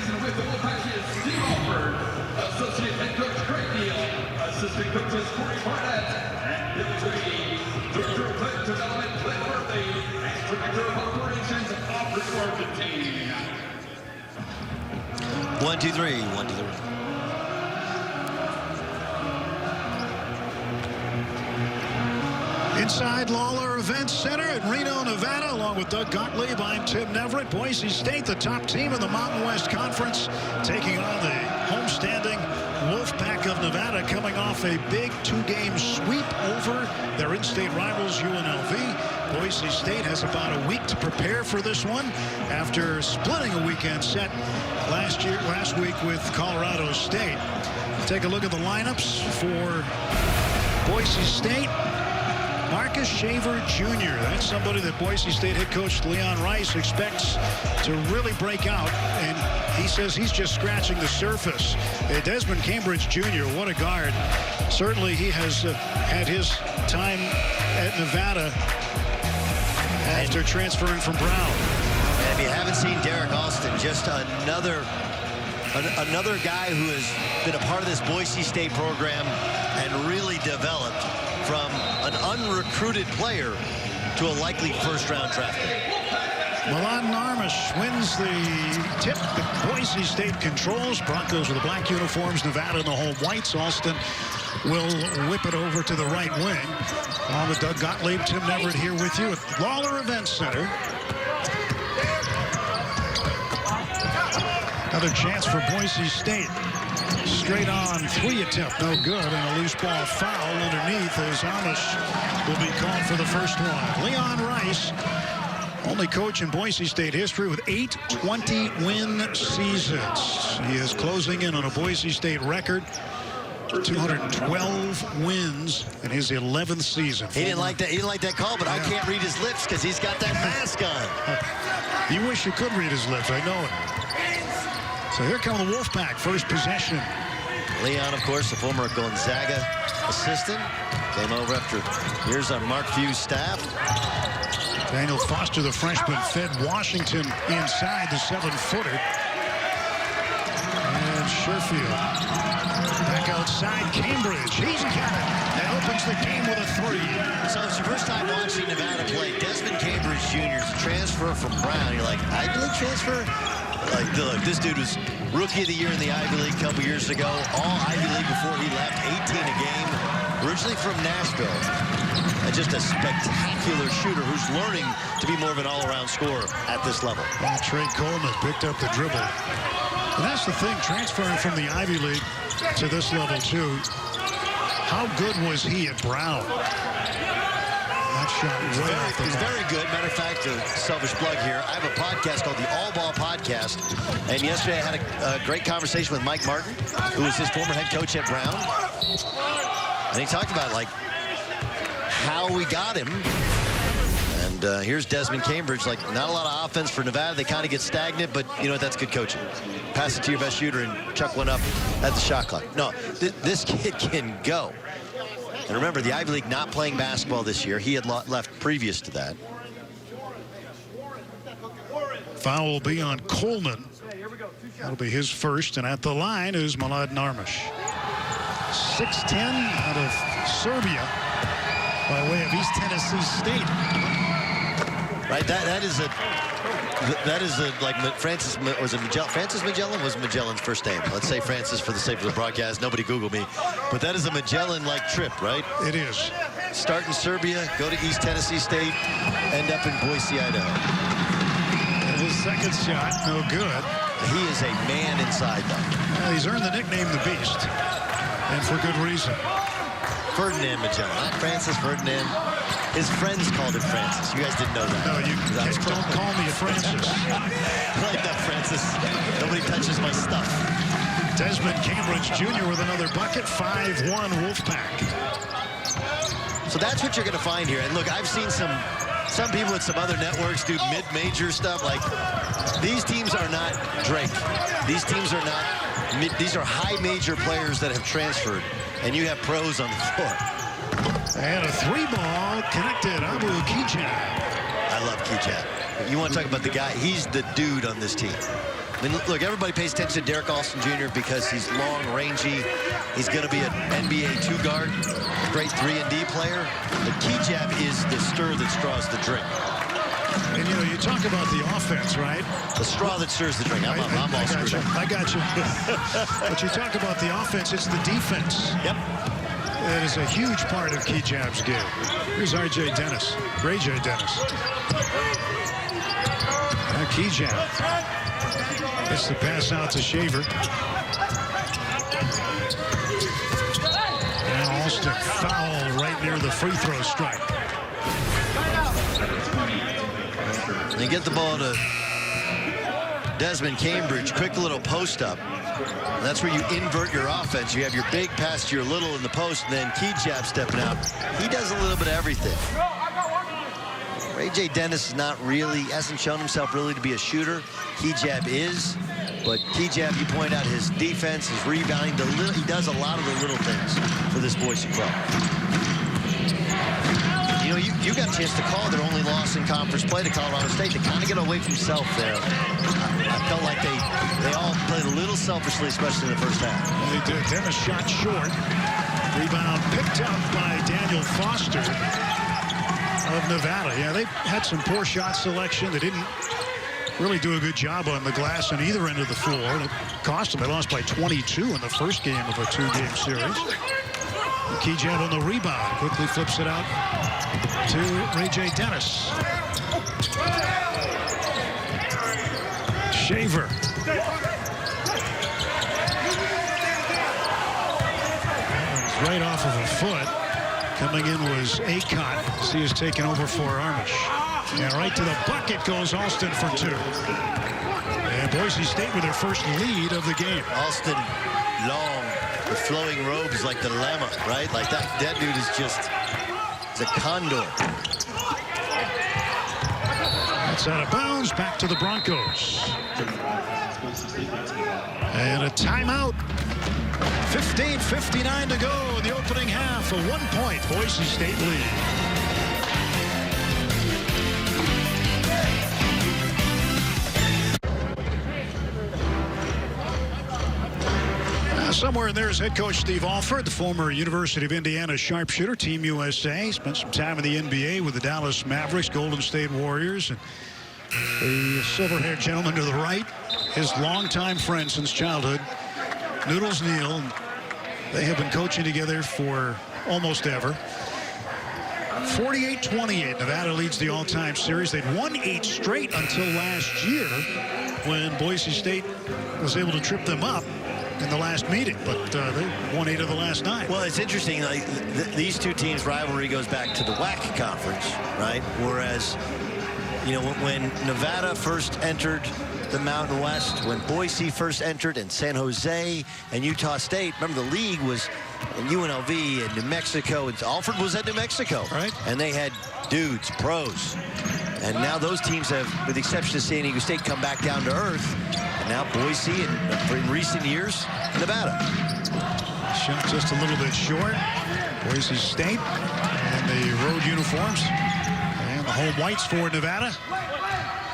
season with the Wolfpack is Steve Alford, Associate Head Coach Craig Neal, Assistant Coaches Corey Barnett, and Bill Tweedy, Director of Player Development Glenn Murphy, and Director of Operations Aubrey Argentine. 1, 2, 3. 1, 2, 3. Inside Lawlor Event Center in Reno, Nevada, along with Doug Gottlieb, I'm Tim Neverett. Boise State, the top team in the Mountain West Conference, taking on the homestanding Wolfpack of Nevada, coming off a big two-game sweep over their in-state rivals, UNLV. Boise State has about a week to prepare for this one after splitting a weekend set last week with Colorado State. Take a look at the lineups for Boise State. Marcus Shaver Jr. That's somebody that Boise State head coach Leon Rice expects to really break out, and he says he's just scratching the surface. Desmond Cambridge Jr., what a guard. Certainly he has had his time at Nevada after transferring from Brown. And if you haven't seen Derek Alston, just another guy who has been a part of this Boise State program and really developed from an unrecruited player to a likely first-round draft pick. Milan Narmish wins the tip that Boise State controls. Broncos with the black uniforms, Nevada in the home whites. Alston will whip it over to the right wing. On with Doug Gottlieb, Tim Neverett here with you at Lawlor Event Center. Another chance for Boise State. Straight on three attempt, no good, and a loose ball foul underneath as Amish will be called for the first one. Leon Rice, only coach in Boise State history with 8 20-win seasons. He is closing in on a Boise State record, 212 wins in his 11th season. He didn't like that. He didn't like that call, but yeah. I can't read his lips because he's got that mask on. You wish you could read his lips. I know it. So here come the Wolfpack, first possession. Leon, of course, the former Gonzaga assistant, came over after years on Mark Few's staff. Daniel Foster, the freshman, fed Washington inside the 7-footer. And Sherfield back outside Cambridge. He's got it. That opens the game with a 3. So it's your first time watching Nevada play. Desmond Cambridge Jr.'s transfer from Brown. You're like, Ivy League transfer? Like, look, this dude was Rookie of the Year in the Ivy League a couple years ago. All Ivy League before he left, 18 a game. Originally from Nashville. And just a spectacular shooter who's learning to be more of an all-around scorer at this level. Well, Trey Coleman picked up the dribble. And that's the thing, transferring from the Ivy League to this level, too. How good was he at Brown? That shot He's very good. Matter of fact, a selfish plug here. I have a podcast called the All Ball Podcast. And yesterday I had a great conversation with Mike Martin, who was his former head coach at Brown. And he talked about, like, how we got him. And here's Desmond Cambridge. Like, not a lot of offense for Nevada. They kind of get stagnant, but you know what? That's good coaching. Pass it to your best shooter and chuck one up at the shot clock. No, this kid can go. And remember, the Ivy League not playing basketball this year. He had left previous to that. Foul will be on Coleman. That'll be his first. And at the line is Milad Narmish. 6'10" out of Serbia by way of East Tennessee State. Right, that is a like Francis Magellan was Magellan's first name. Let's say Francis for the sake of the broadcast. Nobody Google me, but that is a Magellan-like trip, right? It is. Start in Serbia, go to East Tennessee State, end up in Boise, Idaho. And his second shot, no good. He is a man inside, though. Well, he's earned the nickname the Beast, and for good reason. Ferdinand Magellan, not Francis Ferdinand. His friends called him Francis. You guys didn't know that. No, you don't call me a Francis. Like that, Francis. Nobody touches my stuff. Desmond Cambridge Jr. with another bucket. 5-1 Wolfpack. So that's what you're going to find here. And look, I've seen some people at some other networks do mid-major stuff. Like, these teams are not Drake. These teams are not these are high-major players that have transferred, and you have pros on the floor. And a 3-ball connected. Abu Kijab. I love Kijab. You want to talk about the guy? He's the dude on this team. I mean, look, everybody pays attention to Derek Alston Jr. because he's long, rangy. He's going to be an NBA two-guard, great 3-and-D player. The key jab is the stir that straws the drink. And, you know, you talk about the offense, right? The straw that stirs the drink. I'm all screwed up. I got you. But you talk about the offense, it's the defense. Yep. That is a huge part of Key Jab's game. Here's R.J. Dennis. Ray J. Dennis. Now Key Jab. It's the pass out to Shaver. And Alston foul right near the free throw stripe. They get the ball to Desmond Cambridge. Quick little post up. And that's where you invert your offense. You have your big pass to your little in the post, and then Key Jab stepping out. He does a little bit of everything. Ray J. Dennis is not really, hasn't shown himself really to be a shooter. Key Jab is. But Key Jab, you point out his defense, his rebounding, he does a lot of the little things for this Boise club. You know, you got a chance to call their only loss in conference play to Colorado State. They kind of get away from self there. I felt like they all played a little selfishly, especially in the first half. They did. Dennis shot short. Rebound picked up by Daniel Foster of Nevada. Yeah, they had some poor shot selection. They didn't really do a good job on the glass on either end of the floor. It cost them. They lost by 22 in the first game of a two-game series. Key Jab on the rebound. Quickly flips it out to Ray J. Dennis. Shaver. Right off of a foot. Coming in was Acott. He has taken over for Armish. And right to the bucket goes Alston for two. And Boise State with their first lead of the game. Alston, long, with flowing robes like the llama, right? Like that dude is just, he's a condor. That's out of bounds, back to the Broncos. And a timeout. 15:59 to go in the opening half. A 1-point Boise State lead. Somewhere in there is head coach Steve Alford, the former University of Indiana sharpshooter, Team USA. Spent some time in the NBA with the Dallas Mavericks, Golden State Warriors. And the silver-haired gentleman to the right, his longtime friend since childhood, Noodles Neal. They have been coaching together for almost ever. 48-28, Nevada leads the all-time series. They'd won 8 straight until last year when Boise State was able to trip them up in the last meeting, but they won 8 of the last 9. Well, it's interesting. Like these two teams' rivalry goes back to the WAC conference, right? Whereas, you know, when Nevada first entered the Mountain West, when Boise first entered, and San Jose and Utah State, remember the league was in UNLV and New Mexico, and Alford was at New Mexico, right? And they had dudes, pros. And now those teams have, with the exception of San Diego State, come back down to earth. And now Boise, and in recent years, Nevada. Shot just a little bit short. Boise State and the road uniforms. And the home whites for Nevada.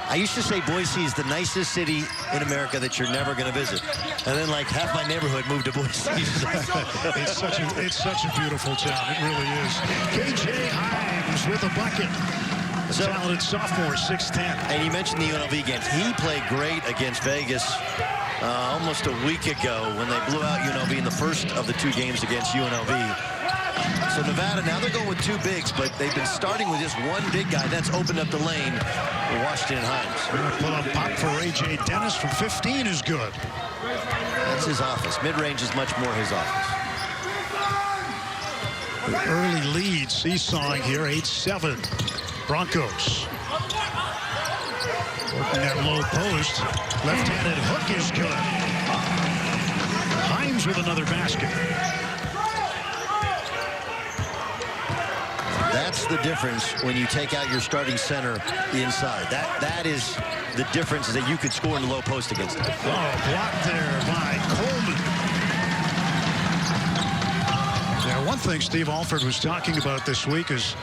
I used to say Boise is the nicest city in America that you're never going to visit. And then, like, half my neighborhood moved to Boise. It's such a beautiful town. It really is. KJ Himes with a bucket. The talented sophomore, 6'10". And you mentioned the UNLV games. He played great against Vegas almost a week ago when they blew out UNLV in the first of the 2 games against UNLV. So Nevada, now they're going with 2 bigs, but they've been starting with just 1 big guy. That's opened up the lane for Washington Himes. Pull up pop for Ray J. Dennis from 15 is good. That's his office. Mid-range is much more his office. The early lead seesawing here, 8-7. Broncos. Working that low post. Left-handed hook is good. Himes with another basket. That's the difference when you take out your starting center inside. That is the difference, is that you could score in the low post against him. Oh, blocked there by Coleman. Yeah, one thing Steve Alford was talking about this week is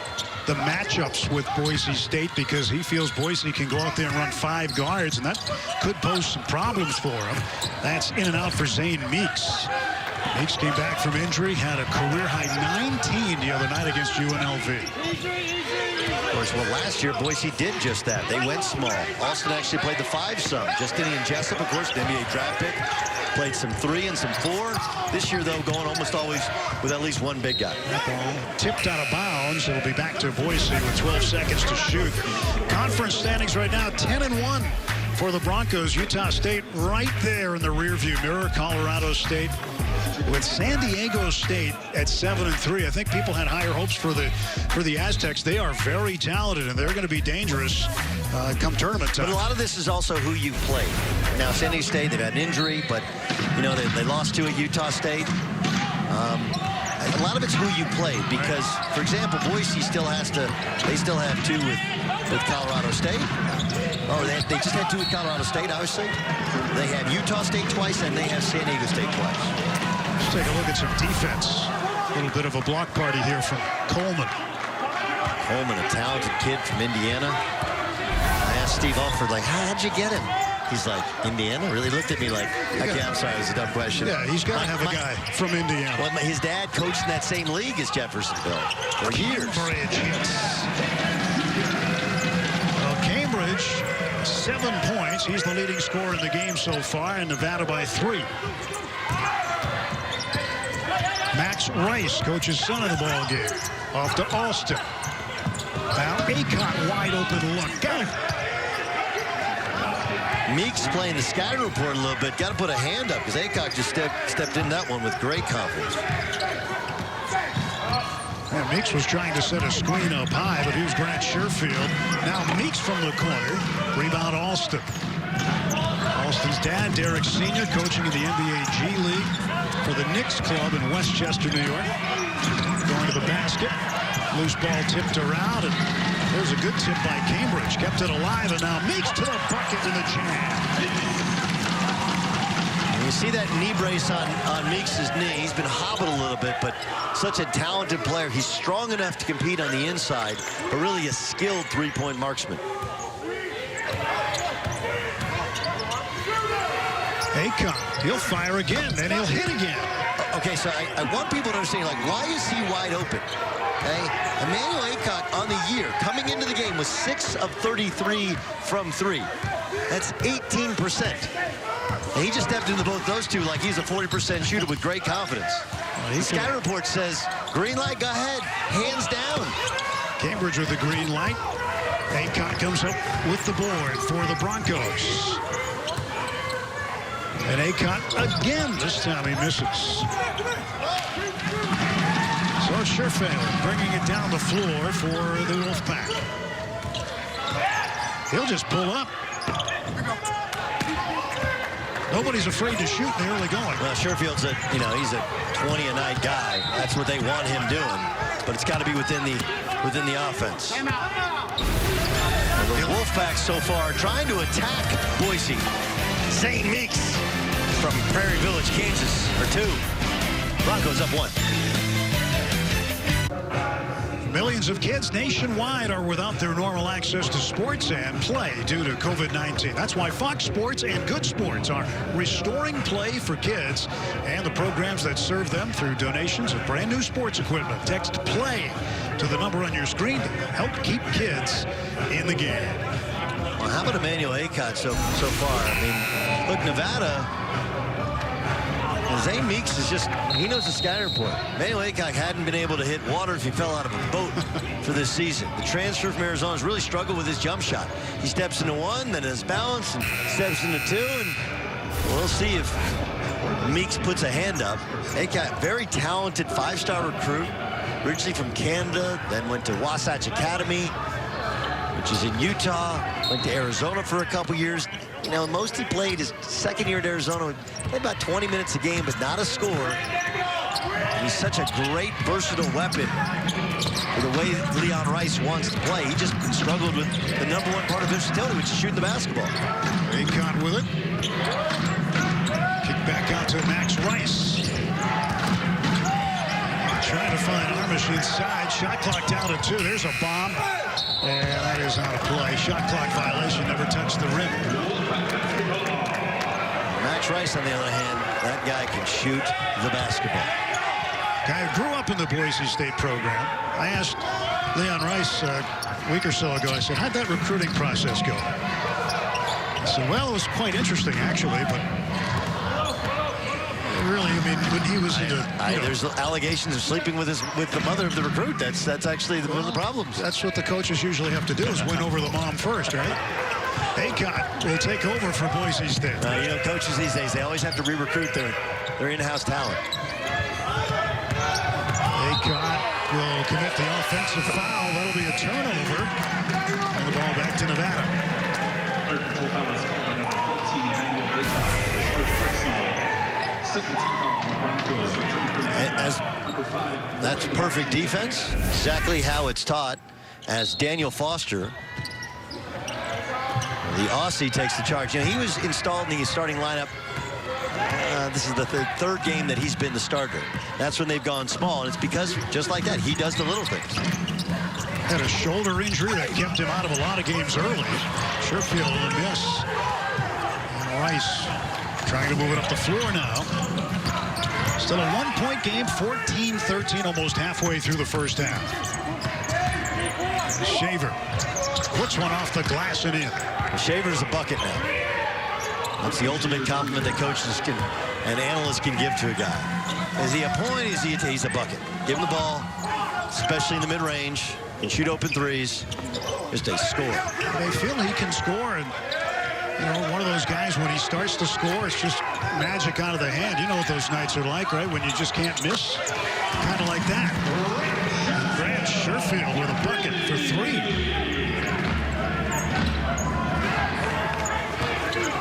the matchups with Boise State because he feels Boise can go out there and run 5 guards, and that could pose some problems for him. That's in and out for Zane Meeks. Meeks came back from injury, had a career-high 19 the other night against UNLV. Of course, well, last year, Boise did just that. They went small. Alston actually played the 5 some. Justinian Jessup, of course, the NBA draft pick, played some 3 and some 4. This year, though, going almost always with at least 1 big guy. That ball tipped out of bounds. It'll be back to Boise with 12 seconds to shoot. Conference standings right now, 10-1 for the Broncos. Utah State right there in the rearview mirror. Colorado State with San Diego State at 7-3. I think people had higher hopes for the Aztecs. They are very talented, and they're going to be dangerous come tournament time. But a lot of this is also who you play. Now, San Diego State, they've had an injury, but, you know, they lost to a Utah State. A lot of it's who you play because, for example, Boise still have 2 with Colorado State. Oh, they just had 2 with Colorado State, obviously. They have Utah State twice, and they have San Diego State twice. Let's take a look at some defense. A little bit of a block party here from Coleman. Coleman, a talented kid from Indiana. I asked Steve Alford, like, how'd you get him? He's like, Indiana? Really looked at me like, okay, I'm sorry, it's a dumb question. Yeah, he's got to have a guy from Indiana. Well, his dad coached in that same league as Jeffersonville for years. Cambridge hits. Well, Cambridge, 7 points. He's the leading scorer in the game so far, and Nevada by 3. Max Rice, coach's son of the ball game. Off to Alston. Now Aycock wide open look. Got it. Meeks playing the scouting report a little bit. Got to put a hand up because Aycock just stepped in that one with great confidence. Yeah, Meeks was trying to set a screen up high, but he was Grant Sherfield. Now Meeks from the corner. Rebound Alston. Alston's dad, Derek Sr., coaching in the NBA G League for the Knicks Club in Westchester, New York. Going to the basket. Loose ball tipped around, and there's a good tip by Cambridge. Kept it alive, and now Meeks to the bucket in the jam. You see that knee brace on Meeks' knee. He's been hobbled a little bit, but such a talented player. He's strong enough to compete on the inside, but really a skilled 3-point marksman. Aycock, he'll fire again, and he'll hit again. Okay, so I want people to understand, like, why is he wide open? Okay, Emmanuel Aycock on the year, coming into the game, was 6 of 33 from 3. That's 18%. And he just stepped into both those two like he's a 40% shooter with great confidence. The sky report says, green light, go ahead, hands down. Cambridge with the green light. Aycock comes up with the board for the Broncos. And Aycock again, this time he misses. So it's Sherfield bringing it down the floor for the Wolfpack. He'll just pull up. Nobody's afraid to shoot in the early going. Well, Sherfield's he's a 20-a-night guy. That's what they want him doing. But it's got to be within the offense. The Wolfpack so far trying to attack Boise. Zane Meeks from Prairie Village, Kansas, for 2. Broncos up 1. Millions of kids nationwide are without their normal access to sports and play due to COVID-19. That's why Fox Sports and Good Sports are restoring play for kids and the programs that serve them through donations of brand new sports equipment. Text PLAY to the number on your screen to help keep kids in the game. Well, how about Emmanuel Aycock so far? I mean, look, Nevada, Zane Meeks is just, he knows the sky report. Emmanuel Aycock hadn't been able to hit water if he fell out of a boat for this season. The transfer from Arizona has really struggled with his jump shot. He steps into 1, then his balance, and steps into 2, and we'll see if Meeks puts a hand up. Aycock, very talented 5-star recruit, originally from Canada, then went to Wasatch Academy, which is in Utah, went to Arizona for a couple years. You know, most he played his second year at Arizona, played about 20 minutes a game, but not a scorer. He's such a great, versatile weapon for the way Leon Rice wants to play. He just struggled with the #1 part of versatility, which is shooting the basketball. Aycock with it. Kick back out to Max Rice. Trying to fine Armish inside. Shot clock down to 2. There's a bomb. And that is out of play. Shot clock violation. Never touched the rim. Max Rice, on the other hand, that guy can shoot the basketball. Guy who grew up in the Boise State program. I asked Leon Rice a week or so ago, I said, how'd that recruiting process go? He said, well, it was quite interesting, actually, but really, I mean, when he was there's allegations of sleeping with the mother of the recruit. That's actually one of the problems. That's what the coaches usually have to do, is win over the mom first, right? Aycott will take over for Boise State. You know, coaches these days, they always have to re-recruit their in-house talent. Aycott will commit the offensive foul. That'll be a turnover. And the ball back to Nevada. That's perfect defense. Exactly how it's taught, as Daniel Foster, the Aussie, takes the charge. You know, he was installed in the starting lineup. This is the third game that he's been the starter. That's when they've gone small, and it's because, just like that, he does the little things. Had a shoulder injury that kept him out of a lot of games early. Sherfield will miss. And Rice trying to move it up the floor now. Still a one-point game, 14-13, almost halfway through the first half. Shaver puts one off the glass and in. Shaver's a bucket now. That's the ultimate compliment that coaches and analysts can give to a guy. Is he a point? He's a bucket. Give him the ball, especially in the mid-range, and shoot open threes. Just a score. They feel he can score, and you know, one of those guys, when he starts to score, it's just magic out of the hand. You know what those nights are like, right? When you just can't miss. Kind of like that. Grant Sherfield with a bucket for 3.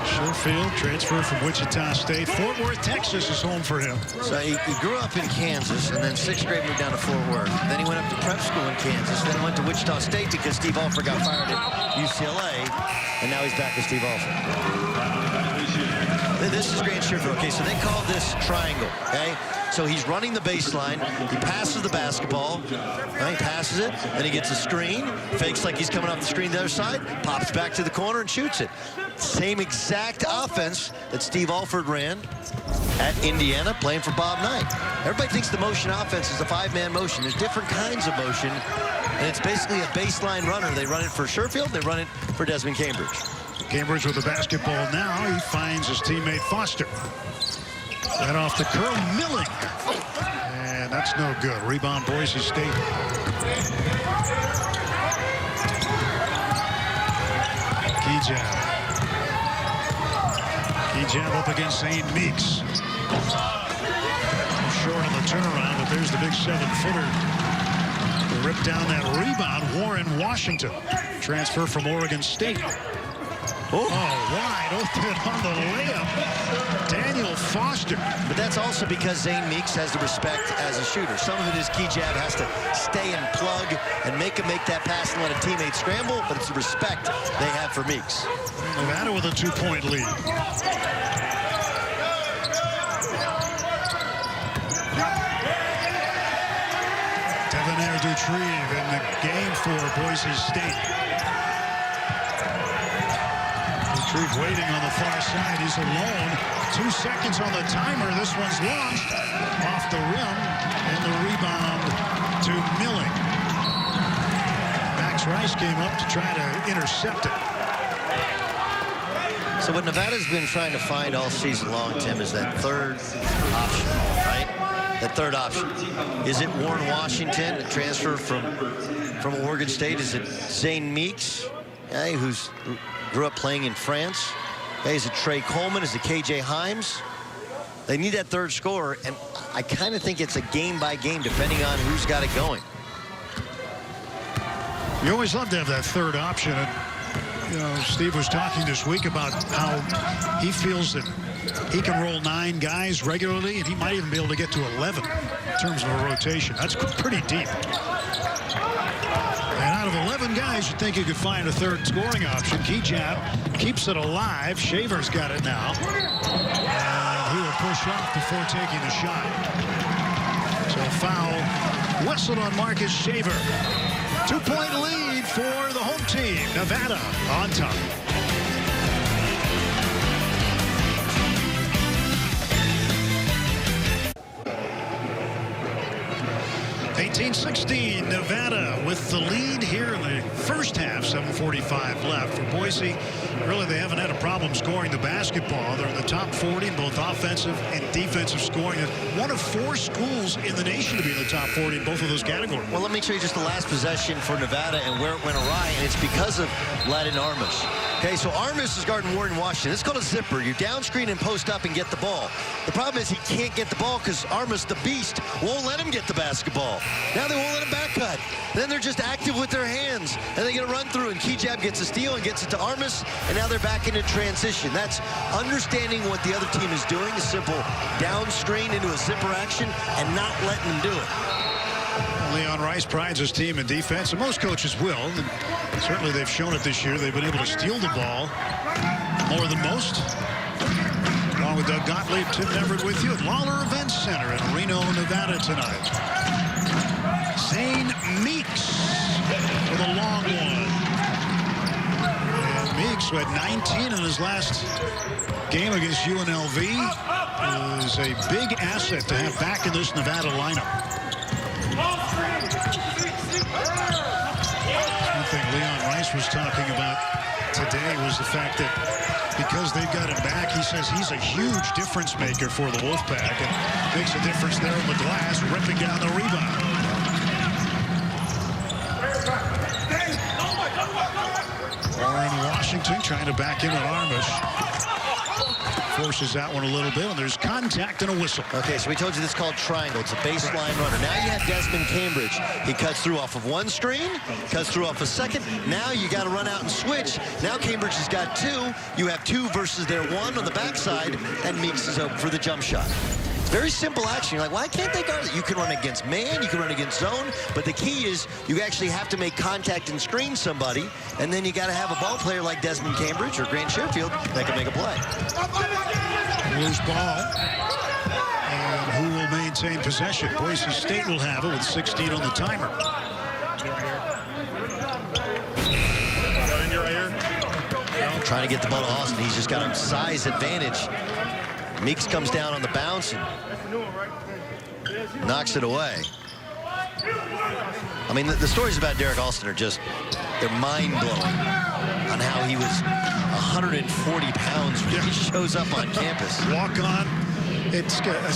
Sherfield, transferred from Wichita State. Fort Worth, Texas is home for him. So he grew up in Kansas, and then 6th grade moved down to Fort Worth. Then he went up to prep school in Kansas, then went to Wichita State because Steve Alford got fired at UCLA, and now he's back with Steve Alford. This is Grant Sherfield. Okay, so they call this triangle, okay? So he's running the baseline. He passes the basketball. Right? He passes it. Then he gets a screen. Fakes like he's coming off the screen the other side. Pops back to the corner and shoots it. Same exact offense that Steve Alford ran at Indiana, playing for Bob Knight. Everybody thinks the motion offense is a 5-man motion. There's different kinds of motion, and it's basically a baseline runner. They run it for Sherfield. They run it for Desmond Cambridge. Cambridge with the basketball now. He finds his teammate Foster. Right off the curl, Milling. And that's no good. Rebound, Boise State. Key-jab up against St. Meeks. Short on the turnaround, but there's the big 7-footer. Rip down that rebound. Warren Washington, transfer from Oregon State. Oh, wide open on the layup. Daniel Foster. But that's also because Zane Meeks has the respect as a shooter. Some of it is Key-jab has to stay and plug and make that pass and let a teammate scramble, but it's the respect they have for Meeks. Nevada with a 2-point lead. Devonair Dutrieve in the game for Boise State. Dutrieve waiting on the far side. He's alone. 2 seconds on the timer. This one's launched off the rim, and the rebound to Milling. Max Rice came up to try to intercept it. So what Nevada's been trying to find all season long, Tim, is that third option, right? That third option. Is it Warren Washington, a transfer from Oregon State? Is it Zane Meeks, who's grew up playing in France? Is it Trey Coleman? Is it KJ Himes? They need that third scorer, and I kind of think it's a game-by-game, depending on who's got it going. You always love to have that third option. And, you know, Steve was talking this week about how he feels that he can roll 9 guys regularly, and he might even be able to get to 11 in terms of a rotation. That's pretty deep. And out of 11 guys, you'd think you could find a third scoring option. Key-jab keeps it alive. Shaver's got it now. And he will push off before taking the shot. So a foul whistled on Marcus Shaver. 2-point lead for the home team. Nevada on top. 18-16, Nevada with the lead here in the first half. 7:45 left for Boise. Really, they haven't had a problem scoring the basketball. They're in the top 40 in both offensive and defensive scoring. One of 4 schools in the nation to be in the top 40 in both of those categories. Well, let me show you just the last possession for Nevada and where it went awry, and it's because of Ladin Armas. Okay, so Armas is guarding Warren Washington. It's called a zipper. You down screen and post up and get the ball. The problem is he can't get the ball because Armas, the beast, won't let him get the basketball. Now they won't let him back cut. Then they're just active with their hands, and they get a run through, and Kijab gets a steal and gets it to Armas, and now they're back into transition. That's understanding what the other team is doing, a simple down screen into a zipper action, and not letting them do it. Leon Rice prides his team in defense, and most coaches will. And certainly they've shown it this year. They've been able to steal the ball more than most. Along with Doug Gottlieb, Tim Everett with you at Lawlor Event Center in Reno, Nevada tonight. Zane Meeks for the long one. And Meeks, who had 19 in his last game against UNLV, is a big asset to have back in this Nevada lineup. One thing Leon Rice was talking about today was the fact that because they've got him back, he says he's a huge difference maker for the Wolfpack and makes a difference there on the glass, ripping down the rebound. Warren Washington trying to back in on Armas. Forces that one a little bit, and there's contact and a whistle. Okay, so we told you this is called triangle. It's a baseline runner. Now you have Desmond Cambridge. He cuts through off of one screen, cuts through off a second. Now you got to run out and switch. Now Cambridge has got 2. You have 2 versus their 1 on the backside, and Meeks is open for the jump shot. Very simple action. You're like, why can't they guard it? You can run against man, you can run against zone, but the key is you actually have to make contact and screen somebody, and then you got to have a ball player like Desmond Cambridge or Grant Sherfield that can make a play. Loose ball. And who will maintain possession? Boise State will have it with 16 on the timer. Trying to get the ball to Austin. He's just got a size advantage. Meeks comes down on the bounce and knocks it away. I mean, the stories about Derek Alston are just, they're mind-blowing on how he was 140 pounds when he shows up on campus. Walk on. It's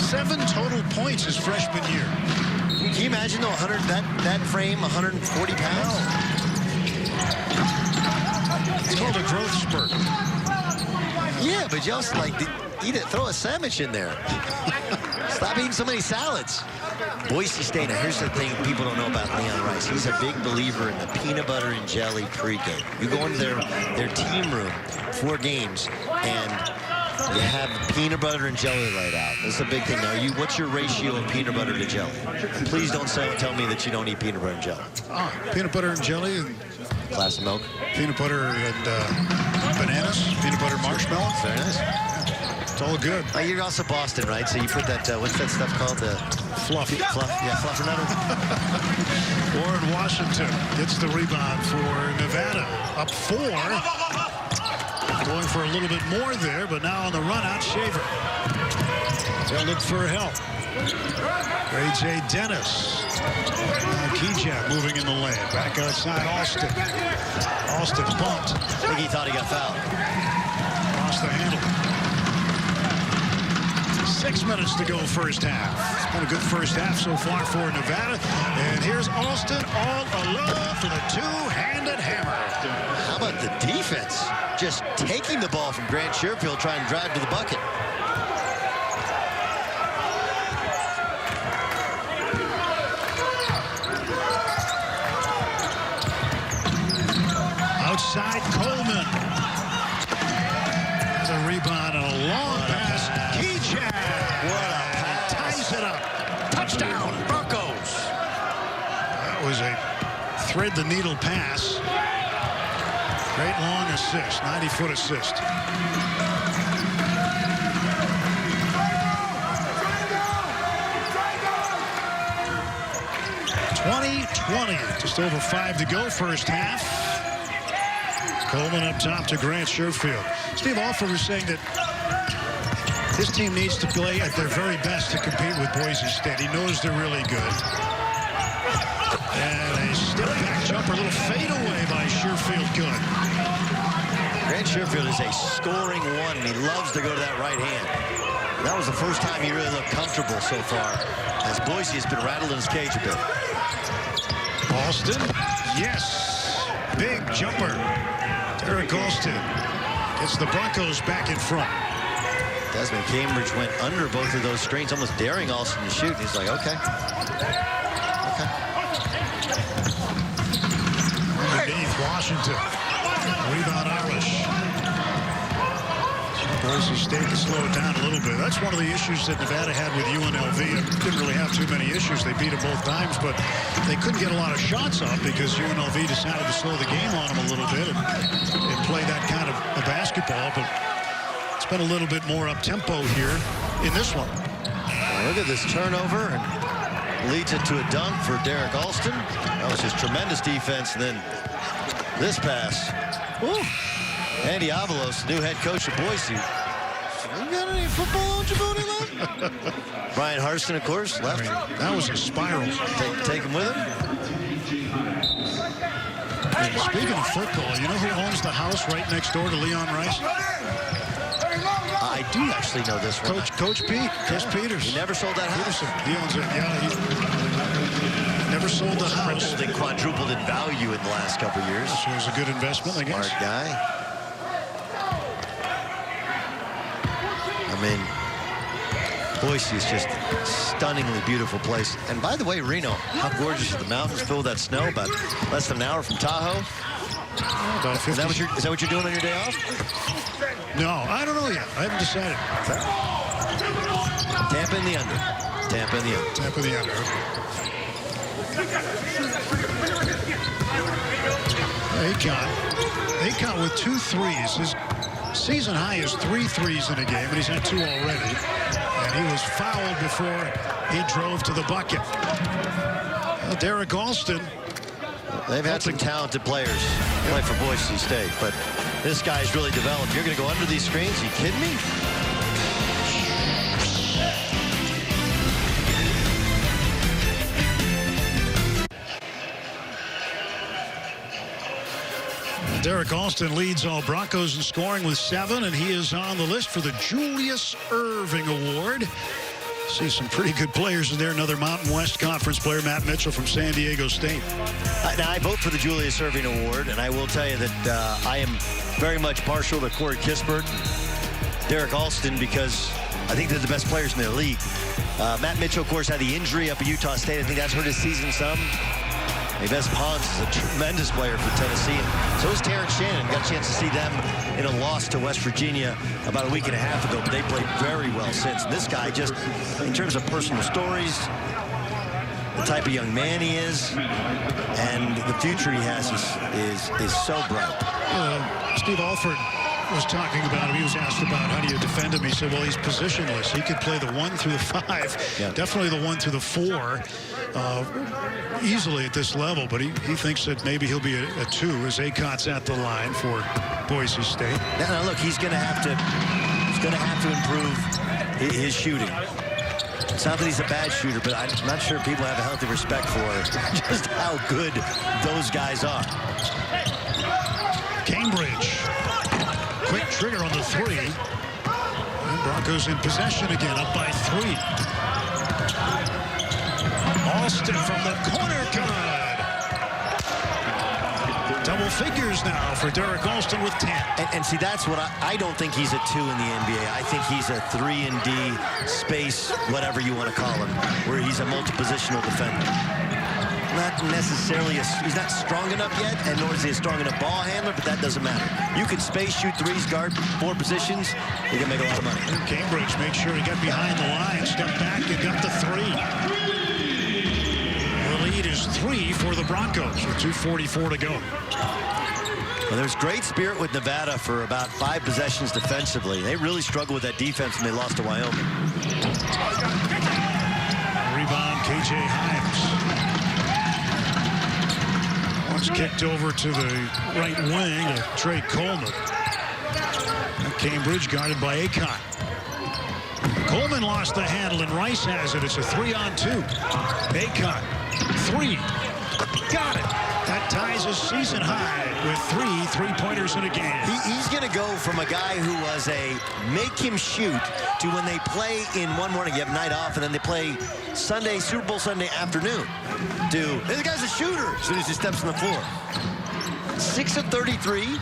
7 total points his freshman year. Can you imagine, though, that frame, 140 pounds? It's called a growth spurt. Yeah, but you also, like, eat it, throw a sandwich in there. Stop eating so many salads. Boise State, now here's the thing people don't know about Leon Rice. He's a big believer in the peanut butter and jelly pregame. You go into their team room 4 games, and you have peanut butter and jelly laid out. That's a big thing. Now, what's your ratio of peanut butter to jelly? Please don't tell me that you don't eat peanut butter and jelly. Peanut butter and jelly. And glass of milk. Peanut butter and bananas. Peanut butter marshmallow. Very nice. It's all good. You're also Boston, right? So you put that, what's that stuff called? The fluff. Yeah, fluffernutter. Warren Washington gets the rebound for Nevada. Up 4. Going for a little bit more there, but now on the run out, Shaver. They'll look for help. A.J. Dennis. Kijab moving in the lane. Back outside, Austin. Austin bumped. I think he thought he got fouled. Lost the handle. 6 minutes to go first half. It's been a good first half so far for Nevada. And here's Austin all alone for the 2-handed hammer. How about the defense? Just taking the ball from Grant Sherfield, trying to drive to the bucket. Outside Coleman. There's a rebound and a long pass. Kijab. What a pass. Ties it up. Touchdown, Broncos. That was a thread-the-needle pass. Great long assist, 90-foot assist. 20-20. Just over 5 to go, first half. Coleman up top to Grant Sherfield. Steve Alford was saying that his team needs to play at their very best to compete with Boise State. He knows they're really good. And a step-back jumper, a little fadeaway by Sherfield. Good. Grant Sherfield is a scoring one, and he loves to go to that right hand. That was the first time he really looked comfortable so far, as Boise has been rattled in his cage a bit. Alston, yes. Big jumper. Derek Alston gets the Broncos back in front. Desmond Cambridge went under both of those screens, almost daring Alston to shoot. He's like, okay. Underneath Washington. Rebound Irish. Boise State can slow it down a little bit. That's one of the issues that Nevada had with UNLV. It didn't really have too many issues. They beat them both times, but they couldn't get a lot of shots up because UNLV decided to slow the game on them a little bit and play that kind of a basketball. But it's been a little bit more up-tempo here in this one. Look at this turnover, and leads it to a dunk for Derek Alston. That was just tremendous defense, and then this pass. Woo. Andy Avalos, new head coach of Boise. You got any football eligibility left? Brian Harston, of course, left. That was a spiral. Take him with him. And speaking of football, you know who owns the house right next door to Leon Rice? I do actually know this one. Coach Pete, Chris Peters. He never sold that house. He owns it. Yeah, he never sold the house. Tripled and quadrupled in value in the last couple of years. So it was a good investment, I guess. Smart guy. I mean, Boise is just a stunningly beautiful place. And by the way, Reno, how gorgeous are the mountains filled with that snow? About less than an hour from Tahoe. About 50. Is that what you're doing on your day off? No, I don't know yet. I haven't decided. Tampa in the under. Tampa in the under. Tampa in the under. Akon with 2 threes. His season high is 3 threes in a game, and he's had 2 already. And he was fouled before he drove to the bucket. Derek Alston. They've had some talented players play for Boise State, but this guy's really developed. You're going to go under these screens? Are you kidding me? Derek Alston leads all Broncos in scoring with 7, and he is on the list for the Julius Erving Award. See some pretty good players in there. Another Mountain West Conference player, Matt Mitchell from San Diego State. Now, I vote for the Julius Erving Award, and I will tell you that I am very much partial to Corey Kispert and Derek Alston because I think they're the best players in their league. Matt Mitchell, of course, had the injury up at Utah State. I think that's hurt his season some. Yves Pons is a tremendous player for Tennessee. So is Terrence Shannon. Got a chance to see them in a loss to West Virginia about a week and a half ago, but they played very well since. And this guy just, in terms of personal stories, the type of young man he is, and the future he has is so bright. Steve Alford was talking about him. He was asked about how do you defend him. He said, well, he's positionless. He could play the 1 through the 5, yeah. Definitely the 1 through the 4, easily at this level. But he thinks that maybe he'll be a 2 as Acon's at the line for Boise State. Now look, he's going to have to improve his shooting. It's not that he's a bad shooter, but I'm not sure people have a healthy respect for just how good those guys are. Cambridge. Quick trigger on the 3. And Broncos in possession again, up by 3. Alston from the corner, good. Double figures now for Derek Alston with 10. And see, that's what I don't think he's a 2 in the NBA. I think he's a 3 and D, space, whatever you want to call him, where he's a multi-positional defender. Not necessarily, he's not strong enough yet, and nor is he a strong enough ball handler, but that doesn't matter. You can space, shoot 3s, guard 4 positions, you can make a lot of money. And Cambridge make sure he got behind the line, stepped back and got the 3. The lead is 3 for the Broncos with 2:44 to go. Well, there's great spirit with Nevada for about 5 possessions defensively. They really struggled with that defense when they lost to Wyoming. Rebound, KJ Himes. Kicked over to the right wing to Trey Coleman. Cambridge guarded by Acott. Coleman lost the handle, and Rice has it. It's a 3-on-2. Acott, 3. Got it. That ties his season high with 3 3-pointers in a game. He's going to go from a guy who was a make him shoot to when they play in one morning, you have night off, and then they play Sunday, Super Bowl Sunday afternoon, to, this guy's a shooter as soon as he steps on the floor. 6 of 33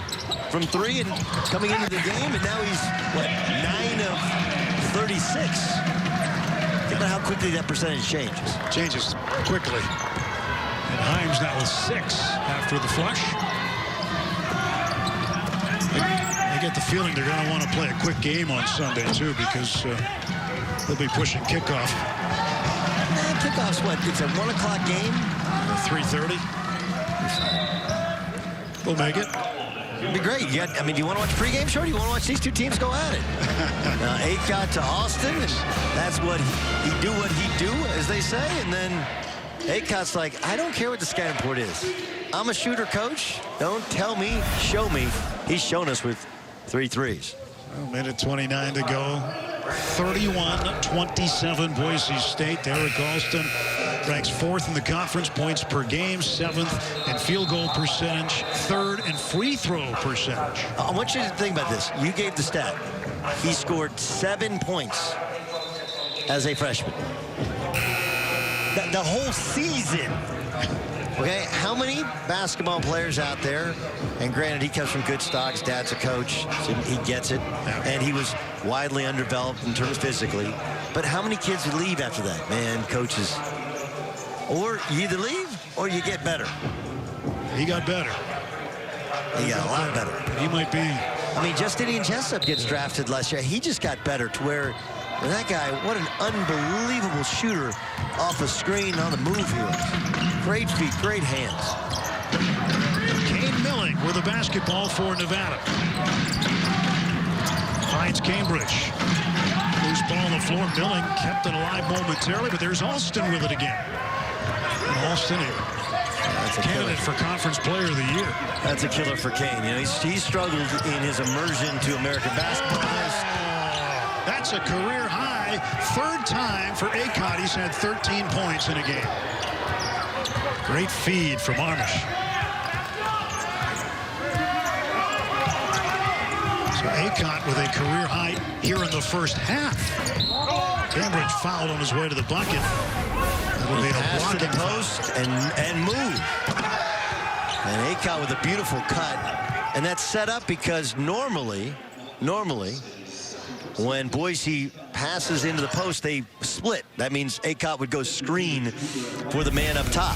from 3 and coming into the game, and now he's, what, 9 of 36. Think about how quickly that percentage changes. Changes quickly. And Himes now with 6 after the flush. I get the feeling they're going to want to play a quick game on Sunday, too, because they'll be pushing kickoff. Kickoff's what? It's a 1 o'clock game? 3:30. We'll make it. It'd be great. Do you want to watch a pregame show, or do you want to watch these two teams go at it? Acott to Austin, and that's what he do, as they say. And then Acott's like, I don't care what the scouting report is. I'm a shooter, coach. Don't tell me, show me. He's shown us with 3 threes. Well, minute 29 to go. 31-27 Boise State. Derek Alston ranks 4th in the conference, points per game, 7th in field goal percentage, 3rd in free throw percentage. I want you to think about this. You gave the stat. He scored 7 points as a freshman. The whole season. Okay, how many basketball players out there, and granted he comes from good stock, his dad's a coach, so he gets it, and he was widely undeveloped in terms physically, but how many kids would leave after that? Man, coaches, or you either leave or you get better. He got better. He got a lot better. He might be. I mean, Justinian Jessup gets drafted last year. He just got better to where that guy, what an unbelievable shooter off the screen on the move here. Great feet, great hands. Kane Milling with a basketball for Nevada. Finds Cambridge. Loose ball on the floor. Milling kept it alive momentarily, but there's Alston with it again. And Alston, a candidate for Conference Player of the Year. That's a killer for Kane. You know, he's struggled in his immersion to American basketball. That's a career high. 3rd time for Acott. He's had 13 points in a game. Great feed from Armish. So Acott with a career high here in the first half. Cambridge fouled on his way to the bucket. That'll be a pass to the blocking post and move. And Acott with a beautiful cut. And that's set up because normally, when Boise passes into the post, they split. That means Acott would go screen for the man up top.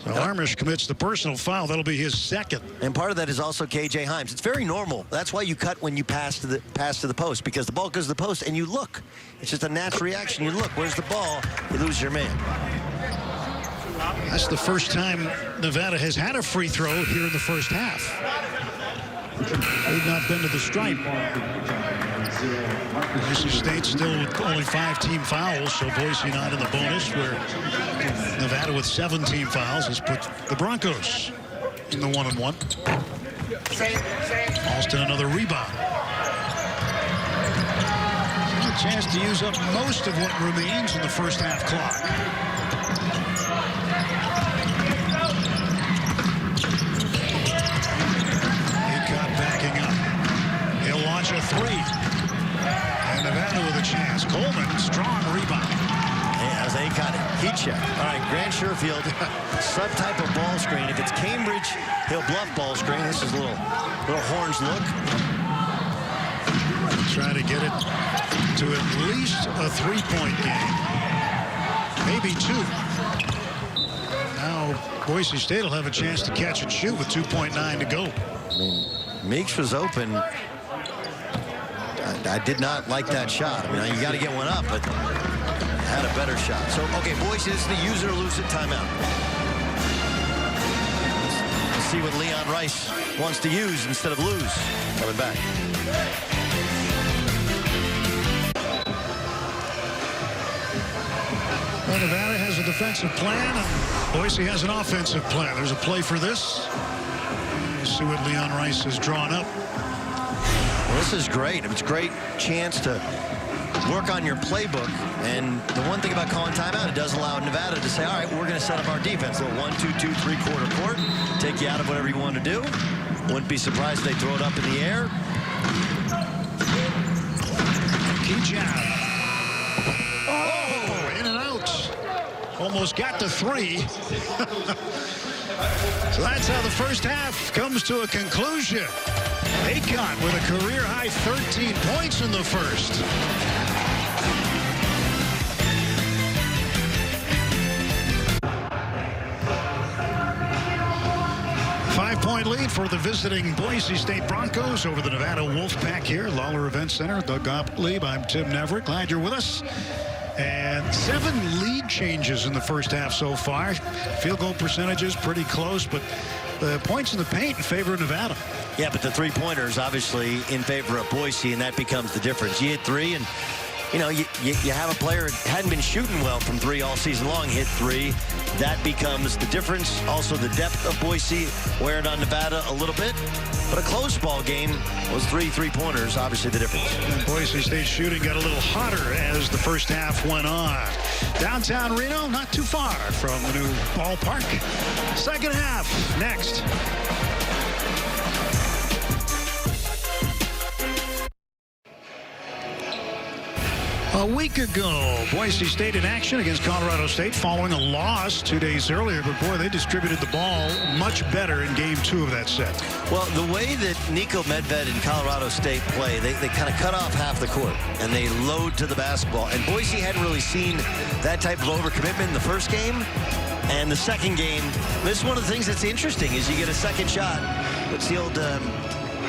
So Armish commits the personal foul. That'll be his 2nd. And part of that is also KJ Himes. It's very normal. That's why you cut when you pass to the post, because the ball goes to the post and you look. It's just a natural reaction. You look. Where's the ball? You lose your man. That's the first time Nevada has had a free throw here in the first half. They've not been to the stripe. Boise State still with only 5 team fouls, so Boise not in the bonus, where Nevada with 7 team fouls has put the Broncos in the 1-on-1. Alston another rebound. A chance to use up most of what remains in the first half clock. A 3. And Nevada with a chance. Coleman, strong rebound. Yeah, as Acott, heat check. All right, Grant Sherfield, some type of ball screen. If it's Cambridge, he'll bluff ball screen. This is a little horns look. Try to get it to at least a 3-point game. Maybe 2. Now, Boise State will have a chance to catch and shoot with 2.9 to go. I mean, Meeks was open. I did not like that shot. I mean, you got to get one up, but had a better shot. So, okay, Boise, this is the use it or lose it timeout. Let's see what Leon Rice wants to use instead of lose. Coming back. Well, Nevada has a defensive plan. Boise has an offensive plan. There's a play for this. Let's see what Leon Rice has drawn up. Well, this is great. It's a great chance to work on your playbook. And the one thing about calling timeout, it does allow Nevada to say, all right, we're going to set up our defense. A little 1-2-2 3-quarter court. Take you out of whatever you want to do. Wouldn't be surprised if they throw it up in the air. Key jab. Oh, in and out. Almost got to 3. So that's how the first half comes to a conclusion. Aycott with a career-high 13 points in the first. Five-point lead for the visiting Boise State Broncos over the Nevada Wolfpack here. Lawlor Event Center. Doug Gottlieb. I'm Tim Neverett. Glad you're with us. And 7 lead changes in the first half so far. Field goal percentages pretty close, but the points in the paint in favor of Nevada. Yeah, but the three-pointers obviously in favor of Boise, and that becomes the difference. You hit 3, and you know, you have a player who hadn't been shooting well from 3 all season long, hit 3. That becomes the difference. Also, the depth of Boise wearing on Nevada a little bit. But a close ball game was 3 three-pointers, obviously the difference. And Boise State shooting got a little hotter as the first half went on. Downtown Reno, not too far from the new ballpark. Second half, next. A week ago, Boise State in action against Colorado State following a loss 2 days earlier. But, boy, they distributed the ball much better in Game 2 of that set. Well, the way that Nico Medved and Colorado State play, they kind of cut off half the court, and they load to the basketball. And Boise hadn't really seen that type of overcommitment in the first game. And the second game, this is one of the things that's interesting is you get a second shot. It's the old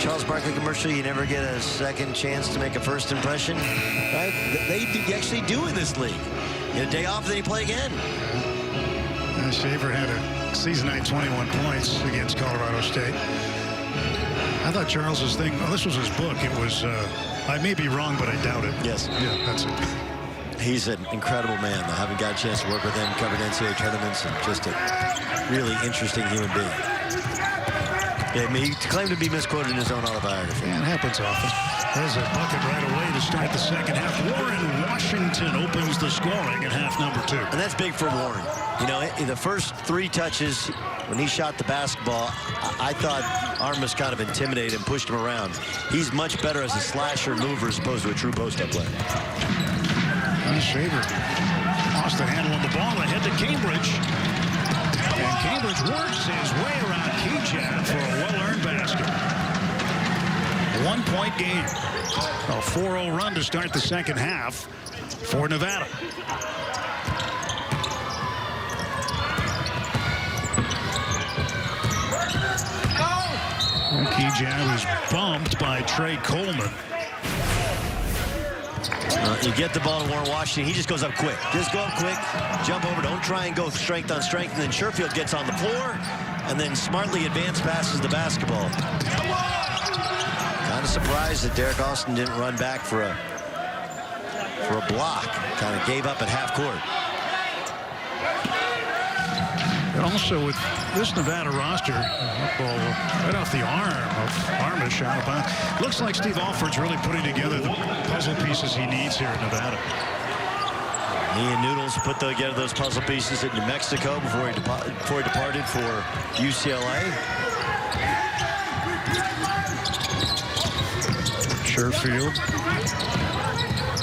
Charles Barkley commercial, you never get a second chance to make a first impression, right? They actually do in this league. You get a day off, then you play again. Shaver had a season-high 21 points against Colorado State. I thought Charles's thing, oh, this was his book. It was, I may be wrong, but I doubt it. Yes. Yeah, that's it. He's an incredible man. I haven't got a chance to work with him, covered NCAA tournaments, and just a really interesting human being. Yeah, he claimed to be misquoted in his own autobiography. Yeah, it happens often. There's a bucket right away to start the second half. Warren Washington opens the scoring in half number 2. And that's big for Warren. You know, in the first 3 touches, when he shot the basketball, I thought Armas kind of intimidated and pushed him around. He's much better as a slasher mover as opposed to a true post-up player. Shaver lost the handle on the ball ahead to Cambridge. And Cambridge works his way around Key-Jab for a well-earned basket. 1-point game. A 4-0 run to start the second half for Nevada. Key-Jab is bumped by Trey Coleman. You get the ball to Warren Washington. He just goes up quick. Just go up quick, jump over. Don't try and go strength on strength. And then Sherfield gets on the floor and then smartly advance passes the basketball. Kind of surprised that Derek Austin didn't run back for a block. Kind of gave up at half court. And also with this Nevada roster, ball right off the arm of Armas shot about. Looks like Steve Alford's really putting together the puzzle pieces he needs here in Nevada. He and Noodles put together those puzzle pieces at New Mexico before he departed for UCLA. Sherfield.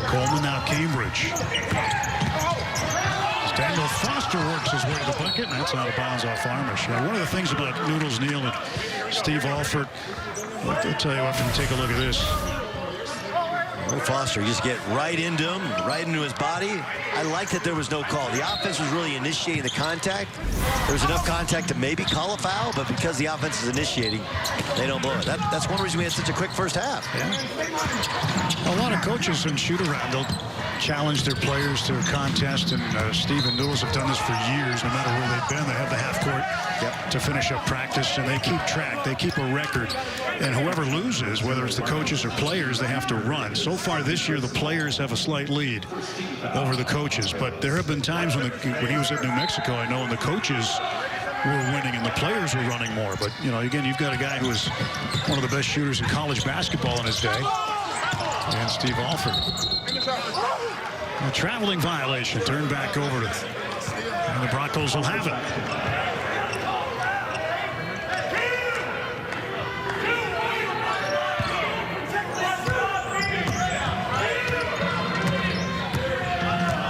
Coleman, now Cambridge. Daniel Foster works his way to the bucket, and that's out of bounds off Armas. One of the things about Noodles, Neal, and Steve Alford, I'll tell you what, take a look at this. Foster, you just get right into him, right into his body. I like that there was no call. The offense was really initiating the contact. There was enough contact to maybe call a foul, but because the offense is initiating, they don't blow it. That's one reason we had such a quick first half. Yeah. A lot of coaches in shoot-around, they'll challenge their players to a contest, and Steve and Noodles have done this for years. No matter where they've been, they have the half court to finish up practice, and they keep track. They keep a record, and whoever loses, whether it's the coaches or players, they have to run. So so far this year, the players have a slight lead over the coaches. But there have been times when he was at New Mexico, I know, and the coaches were winning and the players were running more. But, you know, again, you've got a guy who was one of the best shooters in college basketball in his day. And Steve Alford. A traveling violation turned back over to, and the Broncos will have it.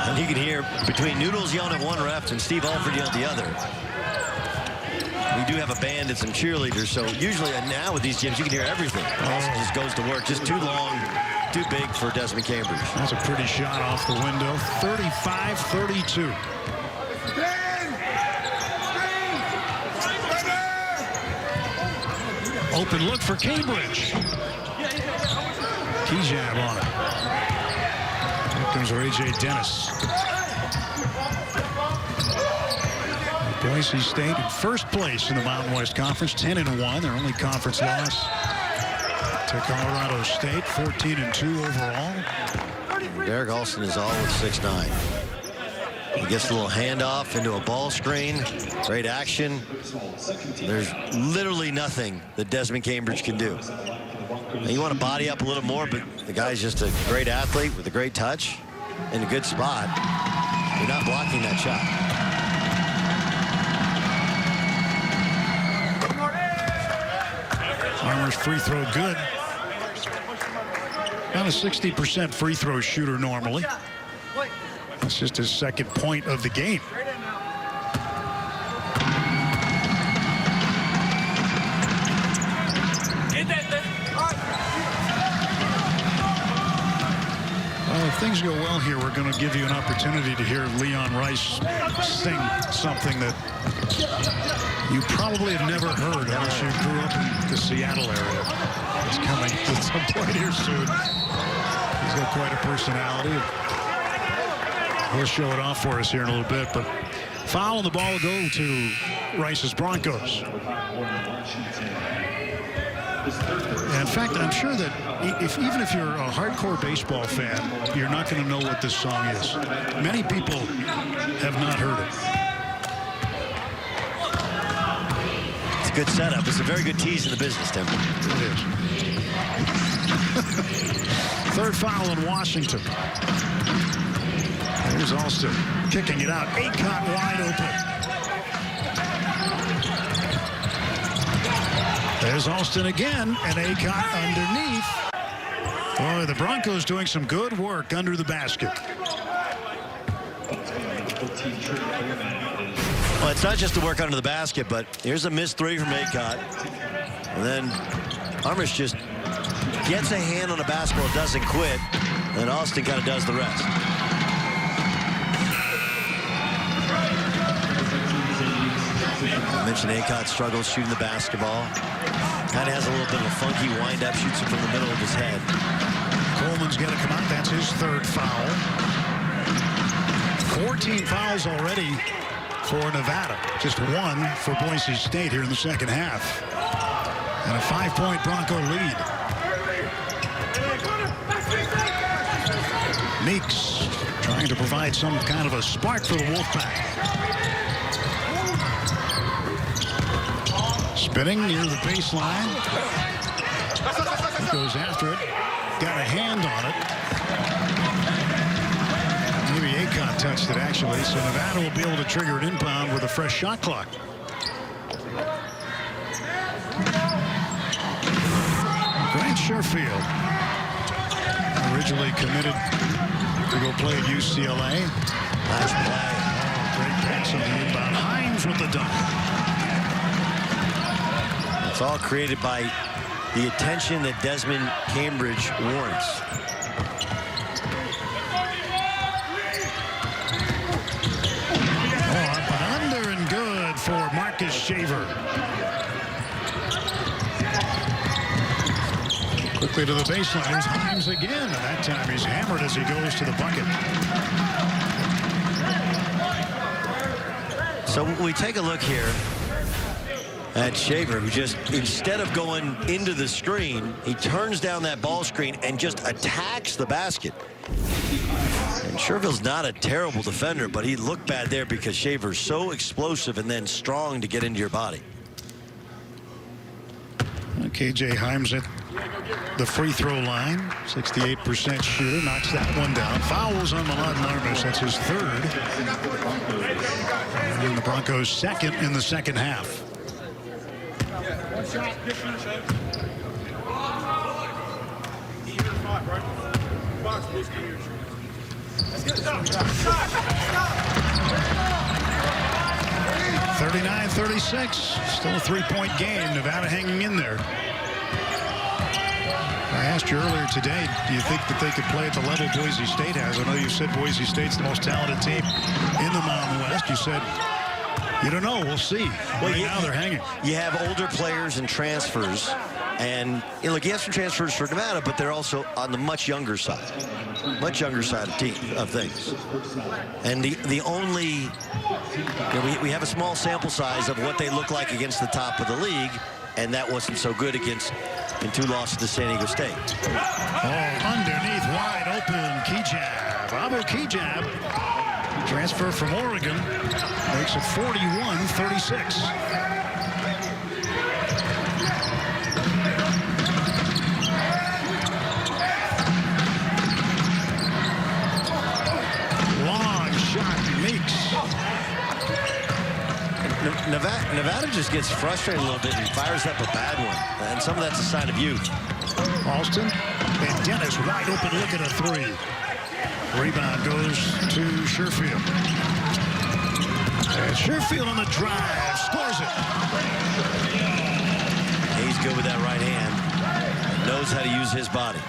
And you can hear between Noodles yelling at one ref and Steve Alford yelling at the other. We do have a band and some cheerleaders, so usually now with these gyms you can hear everything. Austin just goes to work. Just too long, too big for Desmond Cambridge. That's a pretty shot off the window. 35-32. Open look for Cambridge. Key jab on it. Here comes A.J. Dennis. Boise State in first place in the Mountain West Conference, 10-1. Their only conference loss to Colorado State, 14-2 overall. Derek Alston is all with 6'9". He gets a little handoff into a ball screen. Great action. There's literally nothing that Desmond Cambridge can do. Now, you want to body up a little more, but the guy's just a great athlete with a great touch in a good spot. You're not blocking that shot. Farmer's free throw good. About a 60% free throw shooter normally. That's just his second point of the game. Well, if things go well here, we're going to give you an opportunity to hear Leon Rice sing something that you probably have never heard unless you grew up in the Seattle area. It's coming at some point here soon. He's got quite a personality. He'll show it off for us here in a little bit, but foul and the ball will go to Rice's Broncos. In fact, I'm sure that even if you're a hardcore baseball fan, you're not going to know what this song is. Many people have not heard it. It's a good setup. It's a very good tease in the business, Tim. It is. Third foul in Washington. Here's Alston kicking it out. Aycott wide open. There's Alston again, and Aycott underneath. Boy, the Broncos doing some good work under the basket. Well, it's not just the work under the basket, but here's a missed three from Aycott. And then Armish just gets a hand on the basketball, doesn't quit, and then Alston kind of does the rest. I mentioned Aycott struggles shooting the basketball. Kind of has a little bit of a funky wind-up, shoots it from the middle of his head. Coleman's going to come out. That's his third foul. 14 fouls already for Nevada. Just one for Boise State here in the second half. And a 5-point Bronco lead. Meeks trying to provide some kind of a spark for the Wolfpack. Spinning near the baseline. He goes after it. Got a hand on it. Maybe Aycott touched it, actually. So Nevada will be able to trigger an inbound with a fresh shot clock. Grant Sherfield, originally committed to go play at UCLA. Nice play. Great pass on the inbound. Hines with the dunk. It's all created by the attention that Desmond Cambridge warrants. Oh, up and under and good for Marcus Shaver. Quickly to the baseline. Here's Hines again. And that time he's hammered as he goes to the bucket. So when we take a look here That Shaver, who just, instead of going into the screen, he turns down that ball screen and just attacks the basket. And Sherville's not a terrible defender, but he looked bad there because Shaver's so explosive and then strong to get into your body. KJ Himes at the free throw line, 68% shooter, knocks that one down. Fouls on Milad Marmis, that's his third. And the Broncos second in the second half. One shot, good finish, Ed. Box, please, come here. Let's get it done. 39-36, still a three-point game. Nevada hanging in there. I asked you earlier today, do you think that they could play at the level Boise State has? I know you said Boise State's the most talented team in the Mountain West. You said, you don't know, we'll see. Well, now they're hanging. You have older players and transfers. And you know, look, you have some transfers for Nevada, but they're also on the much younger side of things. And the only, you know, we have a small sample size of what they look like against the top of the league, and that wasn't so good in 2 losses to San Diego State. Oh, underneath, wide open, Kijab. Abu Kijab, transfer from Oregon, makes it 41-36. Nevada just gets frustrated a little bit and fires up a bad one. And some of that's a sign of youth. Alston and Dennis wide open look at a three. Rebound goes to Sherfield. And Sherfield on the drive, scores it. He's good with that right hand. Knows how to use his body.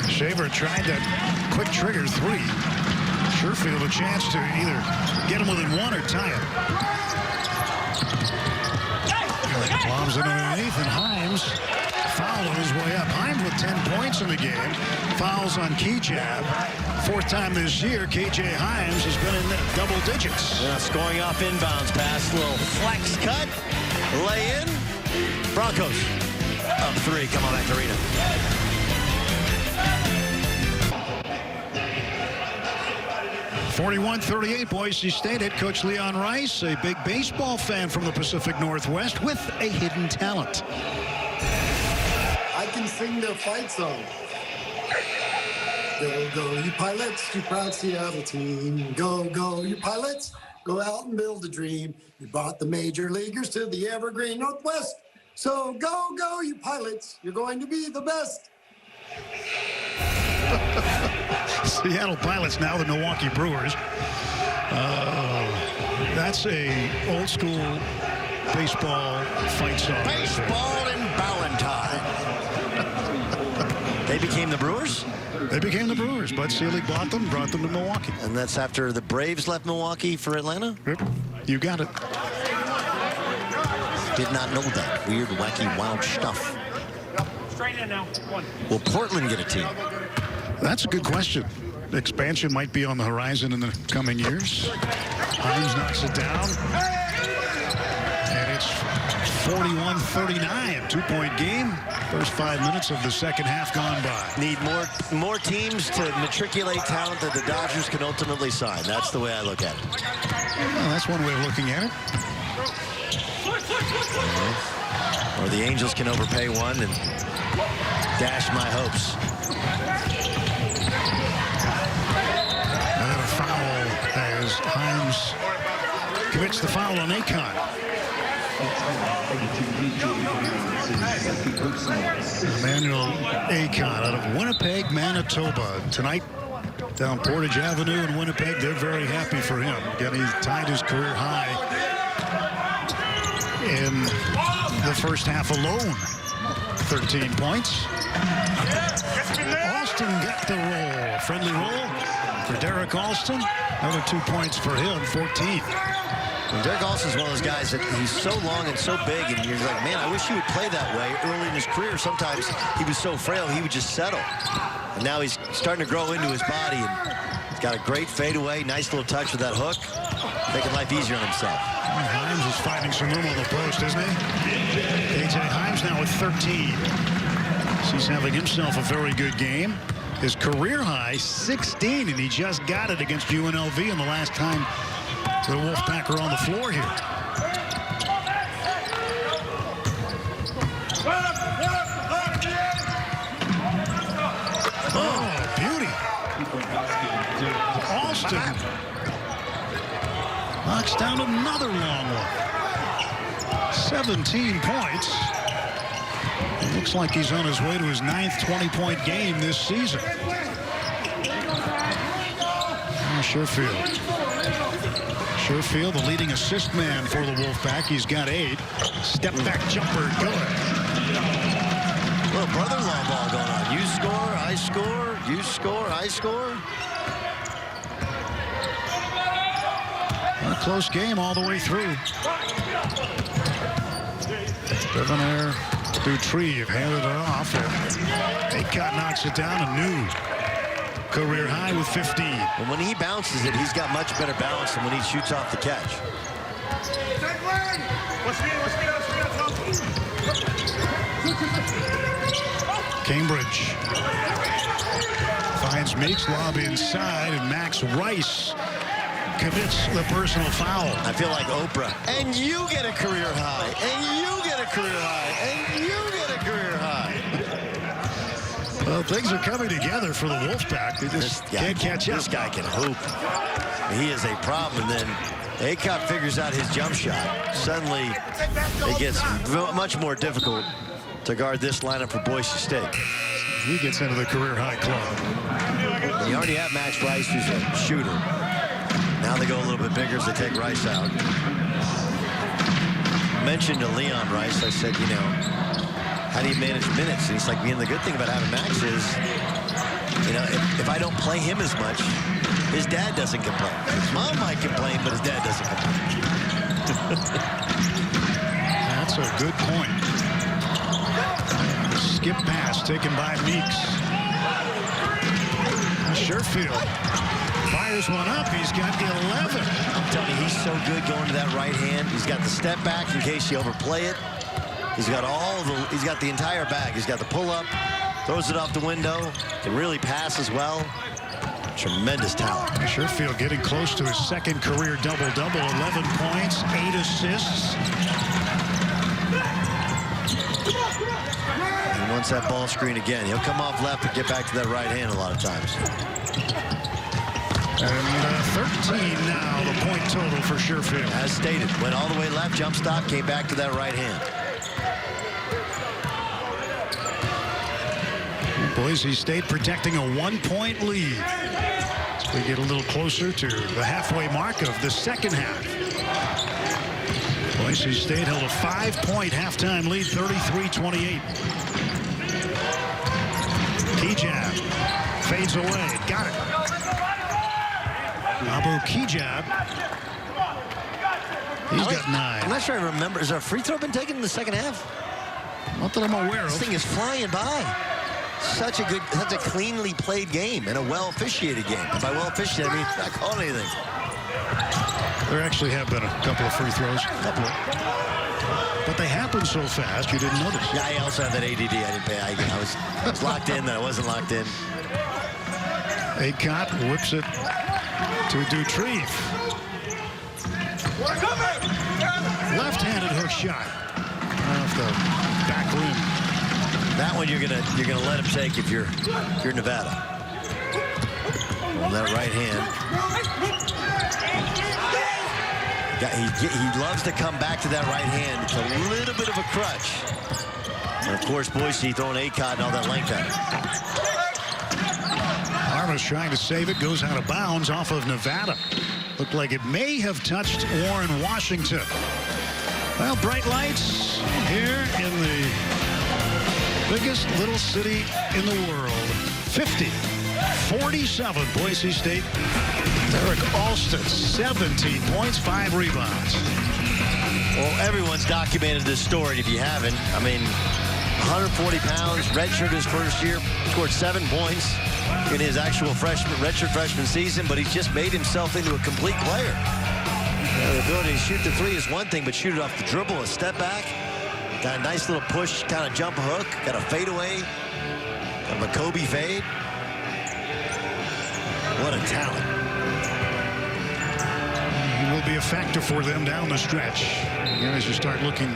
Shaver tried that quick trigger three. Sherfield a chance to either get him within one or tie it. Lobs it underneath, and Himes fouled on his way up. Himes with 10 points in the game. Fouls on Kijab. 4th time this year, KJ Himes has been in double digits. Yeah, scoring off inbounds pass, little flex cut, lay in. Broncos up 3. Come on back to Reno. 41-38, Boise State. Head coach Leon Rice, a big baseball fan from the Pacific Northwest with a hidden talent. I can sing their fight song. Go, go, you pilots, you proud Seattle team. Go, go, you pilots, go out and build a dream. You brought the major leaguers to the evergreen Northwest. So go, go, you pilots, you're going to be the best. Seattle Pilots, now the Milwaukee Brewers. That's a old school baseball fight song. Baseball in Ballantyne. They became the Brewers? They became the Brewers. Bud Selig bought them, brought them to Milwaukee. And that's after the Braves left Milwaukee for Atlanta? Yep. You got it. Did not know that. Weird, wacky, wild stuff. Straight in now. One. Will Portland get a team? That's a good question. Expansion might be on the horizon in the coming years. Himes knocks it down. And it's 41-39. 2-point game. First 5 minutes of the second half gone by. Need more teams to matriculate talent that the Dodgers can ultimately sign. That's the way I look at it. Well, that's one way of looking at it. Or the Angels can overpay one and dash my hopes. And then a foul as Himes commits the foul on Akon. Emmanuel Akon out of Winnipeg, Manitoba. Tonight, down Portage Avenue in Winnipeg, they're very happy for him. Again, he tied his career high in the first half alone. 13 points. Alston got the roll. Friendly roll for Derek Alston. Another 2 points for him, 14. Derek Olsen's one of those guys that he's so long and so big, and you're like, man, I wish he would play that way early in his career. Sometimes he was so frail, he would just settle. And now he's starting to grow into his body, and he's got a great fadeaway, nice little touch with that hook, making life easier on himself. Himes is finding some room on the post, isn't he? A.J. Himes now with 13. He's having himself a very good game. His career high, 16, and he just got it against UNLV in the last time the Wolfpack are on the floor here. Oh, beauty. Alston knocks down another long one. 17 points. It looks like he's on his way to his 9th 20-point game this season. Sherfield, the leading assist man for the Wolfpack. He's got 8. Step back jumper, good. Little brother-in-law ball going on. You score, I score, you score, I score. A close game all the way through. Devonair Dutrieve handed it off, and Aycott knocks it down. A new career high with 15. And when he bounces it, he's got much better balance than when he shoots off the catch. Cambridge finds Meeks, lob inside, and Max Rice commits the personal foul. I feel like Oprah. And you get a career high. And you get a career high. And you get a career high. Well, things are coming together for the Wolfpack. They just can't catch up. This guy can hoop. He is a problem. And then Aycott figures out his jump shot. Suddenly, it gets much more difficult to guard this lineup for Boise State. He gets into the career high club. And you already have Max Rice, who's a shooter. Now they go a little bit bigger as they take Rice out. Mentioned to Leon Rice, I said, you know, how do you manage minutes? And he's like, the good thing about having Max is, you know, if I don't play him as much, his dad doesn't complain. His mom might complain, but his dad doesn't complain. That's a good point. Skip pass taken by Meeks. Sherfield fires one up. He's got the 11. I'm telling you, he's so good going to that right hand. He's got the step back in case you overplay it. He's got he's got the entire bag. He's got the pull up, throws it off the window, can really pass as well. Tremendous talent. Sherfield getting close to his second career double-double. 11 points, 8 assists. And once that ball screen again, he'll come off left and get back to that right hand a lot of times. And 13 now, the point total for Sherfield. As stated, went all the way left, jump stop, came back to that right hand. Boise State protecting a 1-point lead. As we get a little closer to the halfway mark of the second half. Boise State held a 5-point halftime lead, 33-28. Kijab fades away. Got it. Abu Kijab. He's got 9. I'm not sure I remember. Has our free throw been taken in the second half? Not that I'm aware of. This thing is flying by. Such a cleanly played game and a well-officiated game. And by well-officiated, I mean not calling anything. There actually have been a couple of free throws. But they happen so fast, you didn't notice. Yeah, I also have that ADD. I didn't pay. I was locked in, then I wasn't locked in. Aycott whips it to Dutrieve. Left-handed hook shot off the back rim. That one you're gonna let him take if you're Nevada. On that right hand. He loves to come back to that right hand. It's a little bit of a crutch. And of course, Boise throwing Aycott and all that length at it. Armas trying to save it, goes out of bounds off of Nevada. Looked like it may have touched Warren Washington. Well, bright lights here in the biggest little city in the world. 50 47, Boise State. Derek Alston, 17 points, 5 rebounds. Well, everyone's documented this story if you haven't. I mean, 140 pounds, redshirt his first year, scored 7 points in his actual redshirt freshman season, but he's just made himself into a complete player. The ability to shoot the three is one thing, but shoot it off the dribble, a step back, got a nice little push, kind of jump hook, got a fadeaway, kind of a Kobe fade. What a talent. He will be a factor for them down the stretch. Again, as you start looking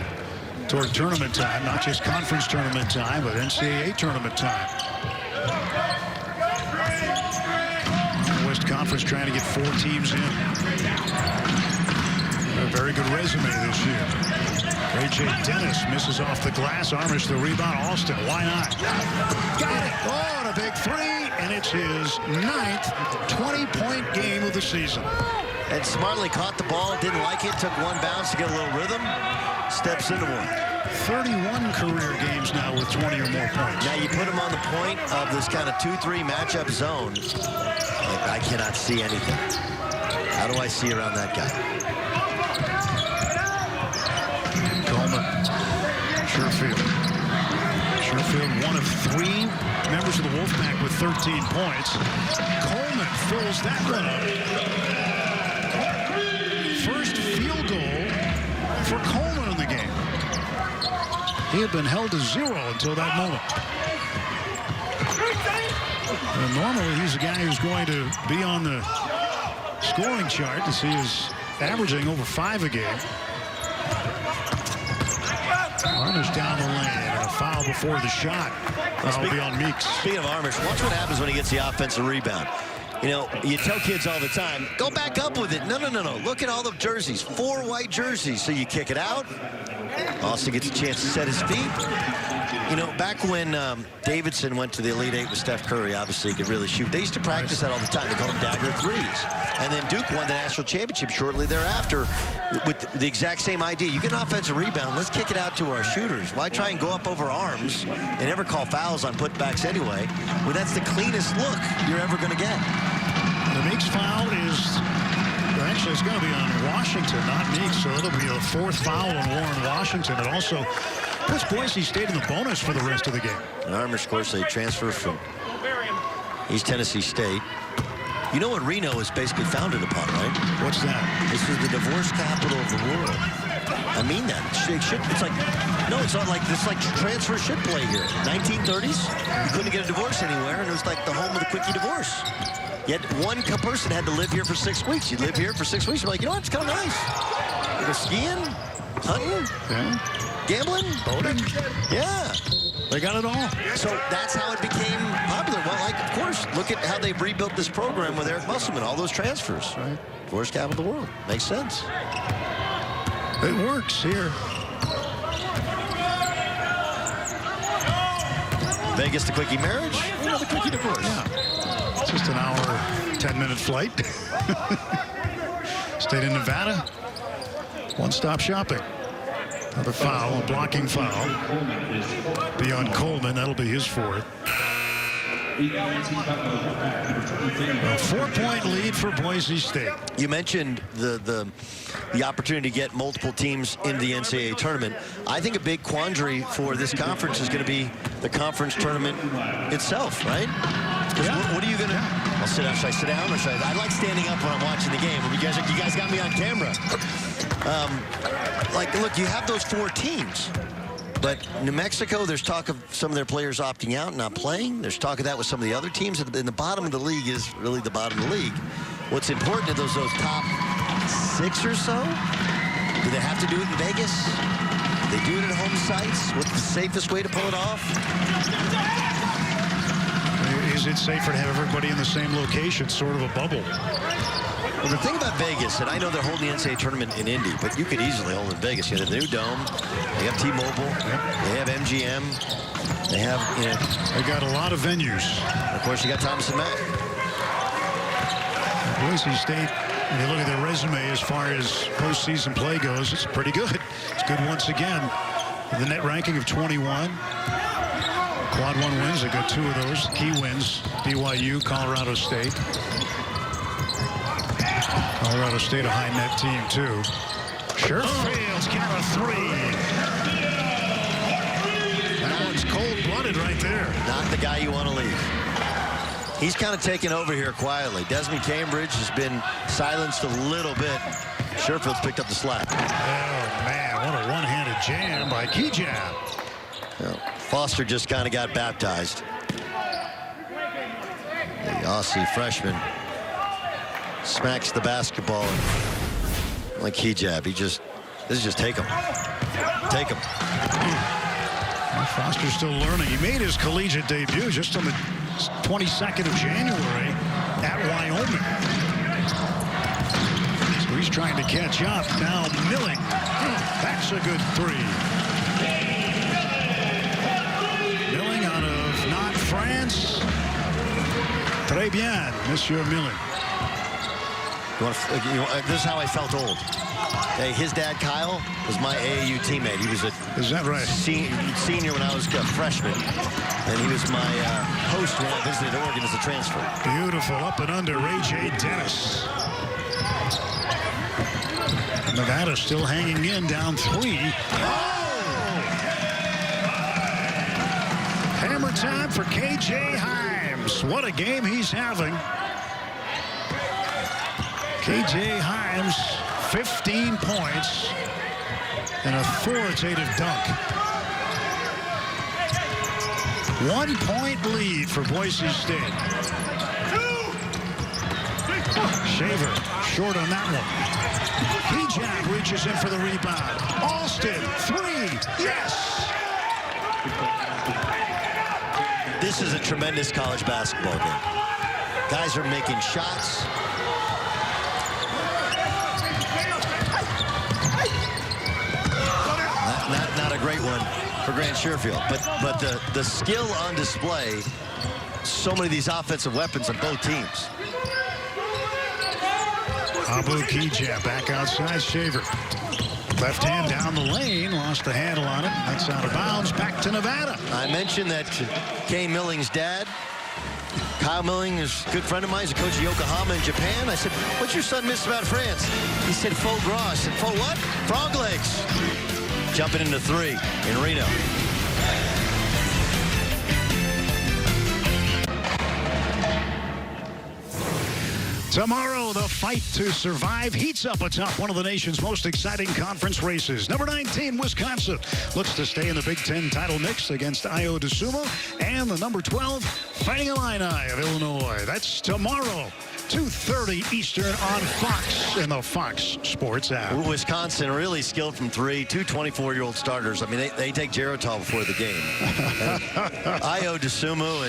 toward tournament time, not just conference tournament time, but NCAA tournament time. West Conference trying to get 4 teams in. A very good resume this year. A.J. Dennis misses off the glass. Armish the rebound. Alston, why not? Got it. Oh, and a big 3, and it's his 9th 20-point game of the season. And smartly caught the ball, didn't like it, took one bounce to get a little rhythm, steps into one. 31 career games now with 20 or more points. Now you put him on the point of this kind of 2-3 matchup zone. I cannot see anything. How do I see around that guy? Coleman, Sherfield, 1 of 3 members of the Wolfpack with 13 points. Coleman fills that one up. First field goal for Coleman in the game. He had been held to 0 until that moment. And normally he's a guy who's going to be on the scoring chart to see his averaging over 5 a game. Armish down the lane, and a foul before the shot. That'll be on Meeks. Speaking of Armish, watch what happens when he gets the offensive rebound. You know, you tell kids all the time, go back up with it. No. Look at all the jerseys. 4 white jerseys. So you kick it out. Also gets a chance to set his feet. You know, back when Davidson went to the Elite 8 with Steph Curry, obviously he could really shoot. They used to practice that all the time. They called them dagger threes. And then Duke won the national championship shortly thereafter with the exact same idea. You get an offensive rebound, let's kick it out to our shooters. Why try and go up over arms? They never call fouls on putbacks anyway. Well, that's the cleanest look you're ever going to get. The Meeks foul is, actually it's going to be on Washington, not Meeks, so it'll be a 4th foul on Warren Washington. It also puts Boise State in the bonus for the rest of the game. And Armish, of course, they transfer from East Tennessee State. You know what Reno is basically founded upon, right? What's that? This is the divorce capital of the world. I mean that. It's like, no, it's not like this. Like transfer should play here. 1930s, you couldn't get a divorce anywhere, and it was like the home of the quickie divorce. Yet one person had to live here for 6 weeks. You live here for 6 weeks. You're like, you know what? It's kind of nice. You go skiing, hunting, gambling, boating. Yeah. They got it all. So that's how it became popular. Well, like, of course, look at how they've rebuilt this program with Eric Musselman, all those transfers. Right. Divorce capital of the world. Makes sense. It works here. Vegas to quickie marriage. Another quickie divorce. Yeah. It's just an hour, 10-minute flight. Stayed in Nevada. One-stop shopping. Another foul, a blocking foul. Beyond Coleman, that'll be his 4th. A 4-point lead for Boise State. You mentioned the opportunity to get multiple teams into the NCAA tournament. I think a big quandary for this conference is going to be the conference tournament itself, right? Yeah. What are you going to... I'll sit down. Should I sit down or should I like standing up when I'm watching the game? You guys got me on camera. Like, look, you have those 4 teams. But New Mexico, there's talk of some of their players opting out and not playing. There's talk of that with some of the other teams. And the bottom of the league is really the bottom of the league. What's important to those top 6 or so? Do they have to do it in Vegas? Do they do it at home sites? What's the safest way to pull it off? Is it safer to have everybody in the same location, sort of a bubble? Well, the thing about Vegas, and I know they're holding the NCAA tournament in Indy, but you could easily hold it in Vegas. You have the new dome, they have T-Mobile, they have MGM, they have, you know. They got a lot of venues. Of course, you got Thomas and Mack. Boise State, when you look at their resume as far as postseason play goes, it's pretty good. It's good once again. The net ranking of 21. Quad 1 wins, they got 2 of those. Key wins, BYU, Colorado State. Colorado State, a high net team, too. Sherfield's got a 3. That one's cold-blooded right there. Not the guy you want to leave. He's kind of taken over here quietly. Desmond Cambridge has been silenced a little bit. Sherfield's picked up the slack. Oh, man, what a one-handed jam by Kijab. Well, Foster just kind of got baptized. The Aussie freshman smacks the basketball like Kijab. This is just take him. Take him. Well, Foster's still learning. He made his collegiate debut just on the 22nd of January at Wyoming. So he's trying to catch up. Now Milling. That's a good 3. Milling out of not France. Très bien, Monsieur Milling. This is how I felt old. Hey, his dad, Kyle, was my AAU teammate. He was a Is that right? Senior when I was a freshman. And he was my host when I visited Oregon as a transfer. Beautiful up and under Ray J. Dennis. Nevada still hanging in, down 3. Oh! Hammer time for KJ Himes. What a game he's having. KJ Himes, 15 points, an authoritative dunk. 1-point lead for Boise State. Shaver, short on that one. Kijab reaches in for the rebound. Alston, 3, yes! This is a tremendous college basketball game. Guys are making shots. Not a great one for Grant Sherfield, but the skill on display, so many of these offensive weapons on both teams. Abu Kijab back outside. Shaver. Left hand down the lane, lost the handle on it. That's out of bounds. Back to Nevada. I mentioned that Kay Milling's dad, Kyle Milling, is a good friend of mine. He's a coach of Yokohama in Japan. I said, what's your son miss about France? He said, faux gras. I said, faux what? Frog legs. Jumping into 3 in Reno. Tomorrow, the fight to survive heats up atop one of the nation's most exciting conference races. Number 19, Wisconsin, looks to stay in the Big Ten title mix against Io DeSumo. And the number 12, Fighting Illini of Illinois. That's tomorrow, 2:30 Eastern on Fox in the Fox Sports app. Wisconsin really skilled from 3, 2 24-year-old starters. I mean, they take Geritol before the game. Io DeSumo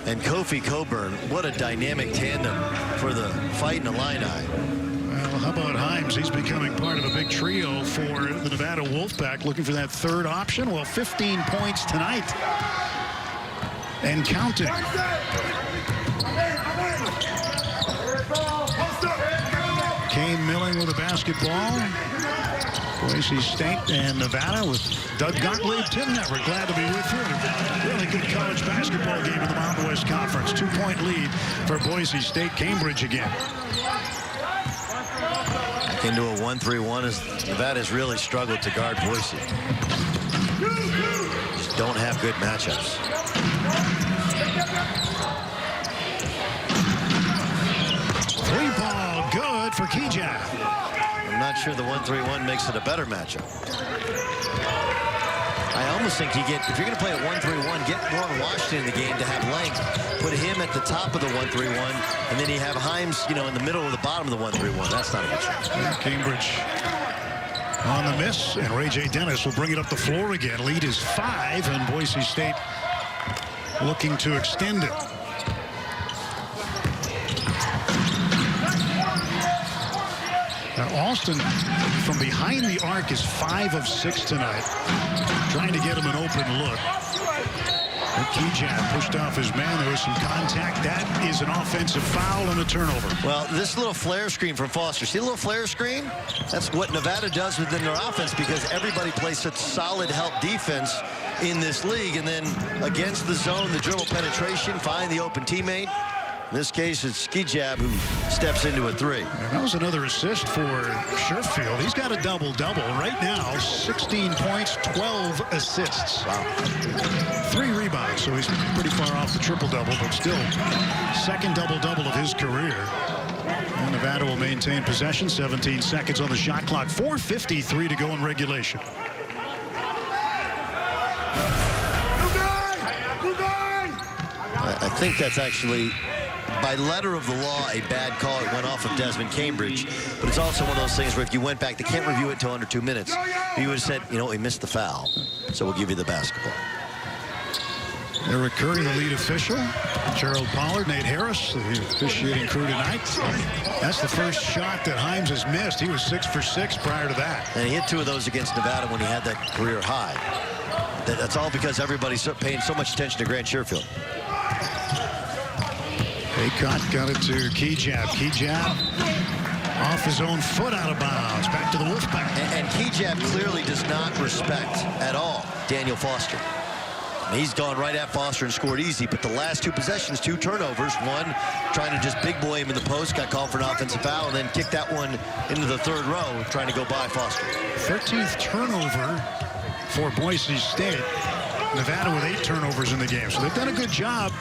and Kofi Coburn, what a dynamic tandem for the Fighting Illini. Well, how about Himes? He's becoming part of a big trio for the Nevada Wolfpack, looking for that third option. Well, 15 points tonight and counting. Kane Milling with a basketball. Boise State and Nevada with Doug Gottlieb, Tim Neverett. Glad to be with you. Really good college basketball game in the Mountain West Conference. 2-point lead for Boise State. Cambridge again. Back into a 1-3-1 as Nevada's really struggled to guard Boise. Just don't have good matchups. Three ball good for Kijab. I'm not sure the 1-3-1 makes it a better matchup. I almost think if you're going to play a 1-3-1, get Warren Washington in the game to have length. Put him at the top of the 1-3-1, and then you have Himes, in the middle or the bottom of the 1-3-1. That's not a matchup. Cambridge on the miss, and Ray J. Dennis will bring it up the floor again. Lead is 5, and Boise State looking to extend it. Now, Alston from behind the arc is 5 of 6 tonight. Trying to get him an open look. Kijab pushed off his man. There was some contact. That is an offensive foul and a turnover. Well, this little flare screen from Foster. See the little flare screen? That's what Nevada does within their offense because everybody plays such solid help defense in this league. And then against the zone, the dribble penetration, find the open teammate. In this case, it's Skijab who steps into a three. And that was another assist for Sherfield. He's got a double-double right now. 16 points, 12 assists. Wow. 3 rebounds, so he's pretty far off the triple-double, but still second double-double of his career. And Nevada will maintain possession. 17 seconds on the shot clock. 4:53 to go in regulation. I think that's actually, by letter of the law, a bad call. It went off of Desmond Cambridge. But it's also one of those things where if you went back, they can't review it until under 2 minutes. He would have said, you know, he missed the foul, so we'll give you the basketball. Eric Curry, the lead official. Gerald Pollard, Nate Harris, the officiating crew tonight. That's the first shot that Himes has missed. He was 6 for 6 prior to that. And he hit 2 of those against Nevada when he had that career high. That's all because everybody's paying so much attention to Grant Sherfield. Aycott got it to Kejab. Kejab off his own foot, out of bounds. Back to the Wolfpack. And Kejab clearly does not respect at all Daniel Foster. He's gone right at Foster and scored easy, but the last 2 possessions, 2 turnovers. One trying to just big boy him in the post, got called for an offensive foul, and then kicked that one into the 3rd row, trying to go by Foster. 13th turnover for Boise State. Nevada with 8 turnovers in the game, so they've done a good job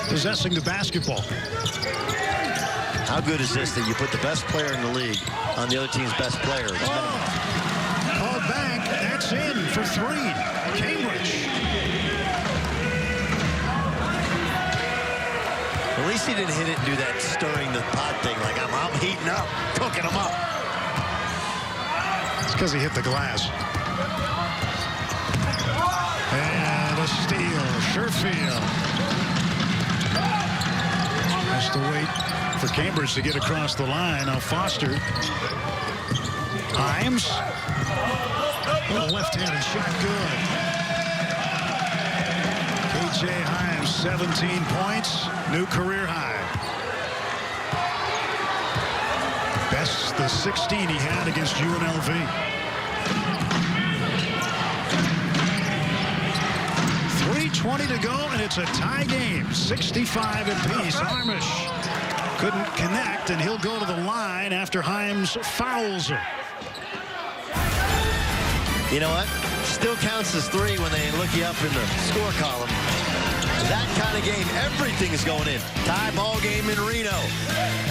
possessing the basketball. How good is this that you put the best player in the league on the other team's best player? Called back. That's in for 3. Cambridge. At least he didn't hit it and do that stirring the pot thing like I'm heating up, cooking him up. It's because he hit the glass. And a steal. Sherfield has to wait for Cambridge to get across the line. Now Foster. Himes. Oh, left-handed shot, good. K.J. Himes, 17 points, new career high. That's the 16 he had against UNLV. 3:20 to go, and it's a tie game. 65 apiece. Armish couldn't connect, and he'll go to the line after Himes fouls him. You know what? Still counts as 3 when they look you up in the score column. That kind of game, everything is going in. Tie ball game in Reno.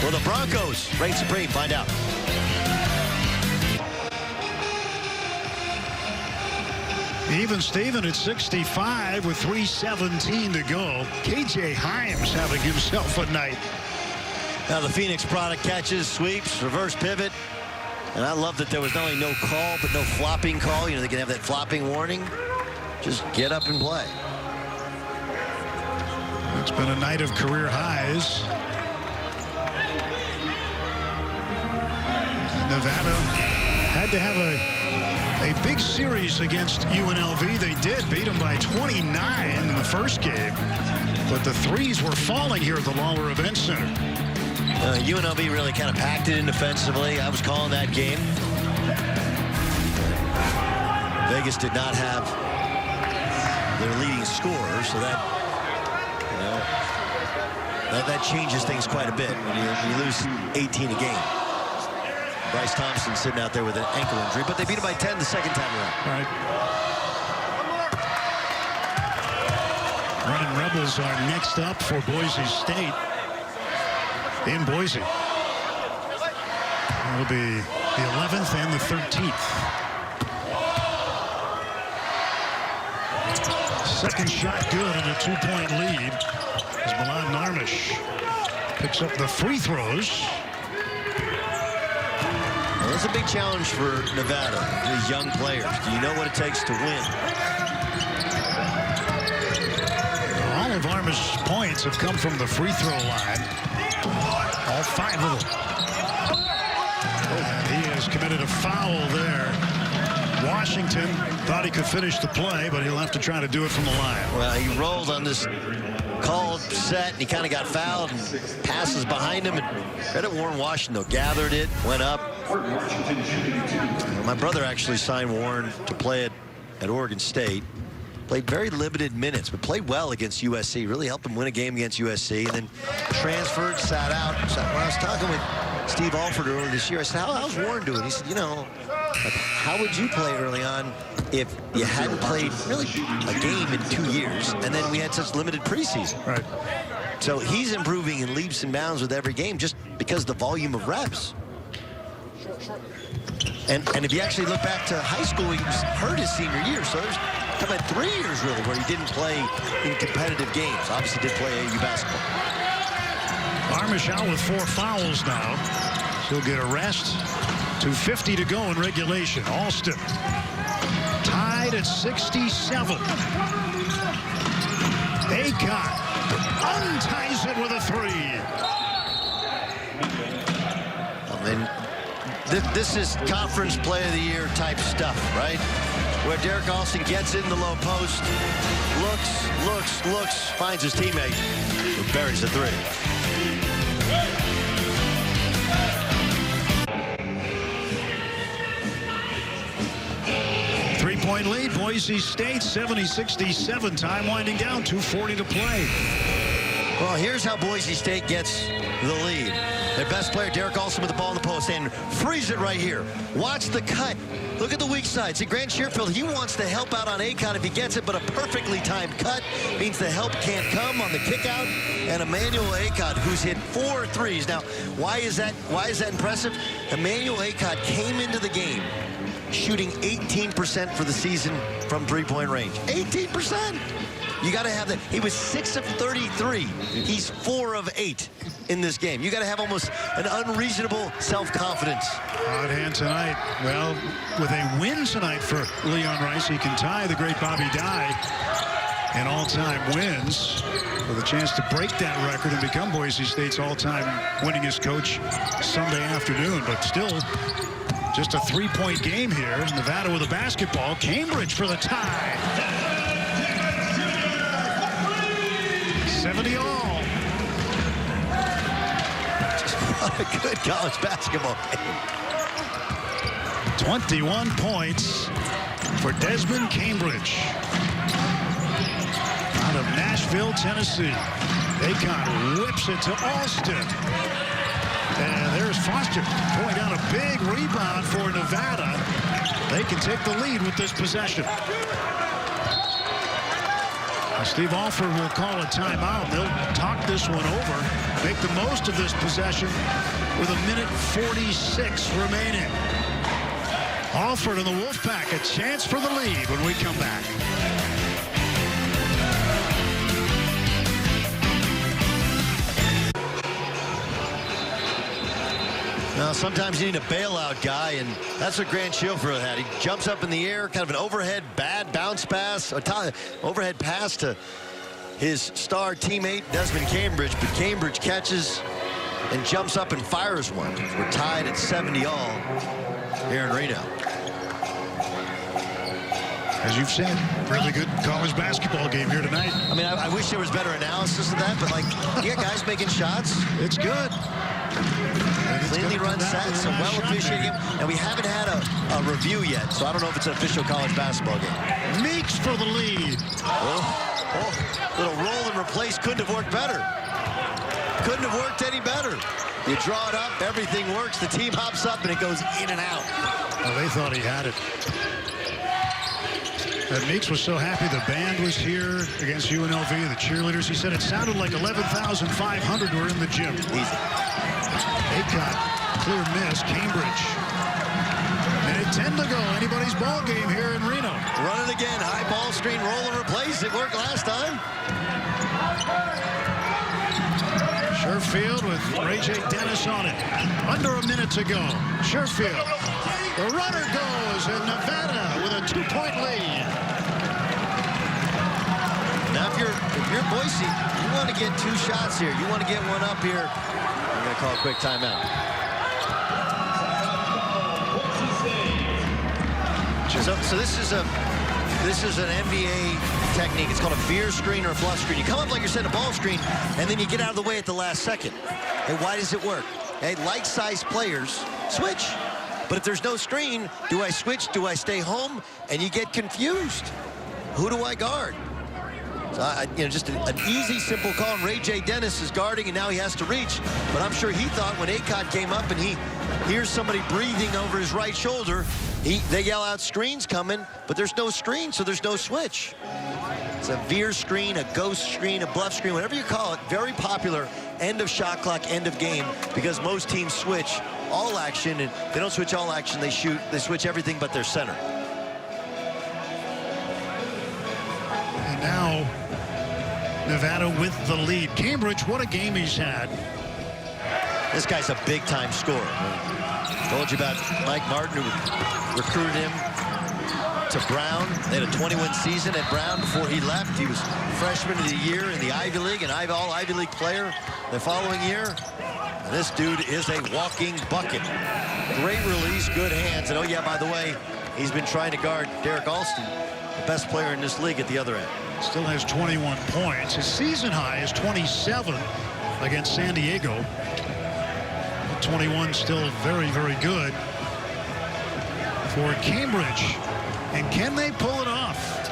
Well, the Broncos reign supreme. Find out. Even Steven at 65 with 3:17 to go. K.J. Himes having himself a night. Now the Phoenix product catches, sweeps, reverse pivot. And I love that there was not only no call, but no flopping call. You know, they can have that flopping warning. Just get up and play. It's been a night of career highs. Nevada had to have a big series against UNLV. They did beat them by 29 in the first game. But the threes were falling here at the Lawlor Event Center. UNLV really kind of packed it in defensively. I was calling that game. Vegas did not have their leading scorer, so that, you know, that changes things quite a bit when you lose 18 a game. Bryce Thompson sitting out there with an ankle injury, but they beat him by 10 the second time around. All right. Running Rebels are next up for Boise State in Boise. That'll be the 11th and the 13th. Second shot good and a 2-point lead as Milan Narmish picks up the free throws. Well, that's a big challenge for Nevada, these young players. Do you know what it takes to win? All of Armish's points have come from the free throw line. All 5 of them. And he has committed a foul there. Washington thought he could finish the play, but he'll have to try to do it from the line. Well, he rolled on this called set, and he kind of got fouled, and passes behind him. And credit Warren Washington, though, gathered it, went up. My brother actually signed Warren to play at Oregon State. Played very limited minutes, but played well against USC. Really helped him win a game against USC, and then transferred, sat out. So when I was talking with Steve Alford earlier this year, I said, how's Warren doing? He said, you know, like, how would you play early on if you hadn't played really a game in 2 years, and then we had such limited preseason? Right. So he's improving in leaps and bounds with every game just because of the volume of reps. And if you actually look back to high school, he was hurt his senior year. So there's come at 3 years, really, where he didn't play in competitive games. Obviously did play AAU basketball. Armichal with 4 fouls now. He'll get a rest. 2:50 to go in regulation. Alston tied at 67. Aycott unties it with a 3. And this is conference play of the year type stuff, right? Where Derek Alston gets in the low post, looks, finds his teammate, who buries the 3. Three-point lead, Boise State, 70-67. Time winding down, 2:40 to play. Well, here's how Boise State gets the lead. Their best player, Derek Alston, with the ball in the post, and freeze it right here. Watch the cut. Look at the weak side. See, Grant Sherfield, he wants to help out on Aycott if he gets it, but a perfectly timed cut means the help can't come on the kick out. And Emmanuel Aycott, who's hit 4 threes. Now, why is that impressive? Emmanuel Aycott came into the game shooting 18% for the season from three-point range. 18%! You got to have that. He was 6 of 33. He's 4 of 8 in this game. You got to have almost an unreasonable self-confidence. Hot hand tonight. Well, with a win tonight for Leon Rice, he can tie the great Bobby Dye in all-time wins with a chance to break that record and become Boise State's all-time winningest coach Sunday afternoon. But still, just a 3-point game here. Nevada with a basketball. Cambridge for the tie. 70 all. What a good college basketball game. 21 points for Desmond Cambridge. Out of Nashville, Tennessee. Aycott whips it to Alston. And there's Foster pulling down a big rebound for Nevada. They can take the lead with this possession. Steve Alford will call a timeout. They'll talk this one over. Make the most of this possession with 1:46 remaining. Alford and the Wolfpack, a chance for the lead when we come back. Now, sometimes you need a bailout guy, and that's what Grant Sherfield had. He jumps up in the air, kind of an overhead bad bounce pass, overhead pass to his star teammate, Desmond Cambridge, but Cambridge catches and jumps up and fires one. We're tied at 70 all here in Reno. As you've said, really good college basketball game here tonight. I mean, I wish there was better analysis of that, but, like, you got guys making shots. It's good. Cleanly run sets, a well-officiated game. And we haven't had a review yet, so I don't know if it's an official college basketball game. Meeks for the lead. Little roll and replace couldn't have worked better. Couldn't have worked any better. You draw it up, everything works, the team hops up, and it goes in and out. Well, they thought he had it. And Meeks was so happy the band was here against UNLV, the cheerleaders. He said it sounded like 11,500 were in the gym. Easy. Aycott, clear miss. Cambridge. Minute 10 to go. Anybody's ball game here in Reno. Run it again. High ball screen, roll and replace. It worked last time. Sherfield with Ray J. Dennis on it. Under a minute to go. Sherfield. The runner goes, and Nevada with a 2-point lead. Now, if you're Boise, you want to get 2 shots here. You want to get one up here. I'm going to call a quick timeout. So this is an NBA technique. It's called a veer screen or a flush screen. You come up like you're setting a ball screen, and then you get out of the way at the last second. Hey, why does it work? Hey, like-sized players switch. But if there's no screen, do I switch? Do I stay home? And you get confused. who do I guard? So just an easy, simple call. And Ray J. Dennis is guarding, and now he has to reach. But I'm sure he thought when Acott came up and he hears somebody breathing over his right shoulder, they yell out, screen's coming, but there's no screen, so there's no switch. It's a veer screen, a ghost screen, a bluff screen, whatever you call it. Very popular end of shot clock, end of game, because most teams switch all action, and they don't switch all action, they switch everything but their center. And now Nevada with the lead. Cambridge, what a game he's had. This guy's a big-time scorer. Told you about Mike Martin, who recruited him to Brown. They had a 20-win season at Brown before he left. He was freshman of the year in the Ivy League, an all Ivy League player the following year. And this dude is a walking bucket. Great release, good hands. And oh yeah, by the way, he's been trying to guard Derek Alston, the best player in this league, at the other end. Still has 21 points. His season high is 27 against San Diego. 21 still very, very good for Cambridge. And can they pull it off?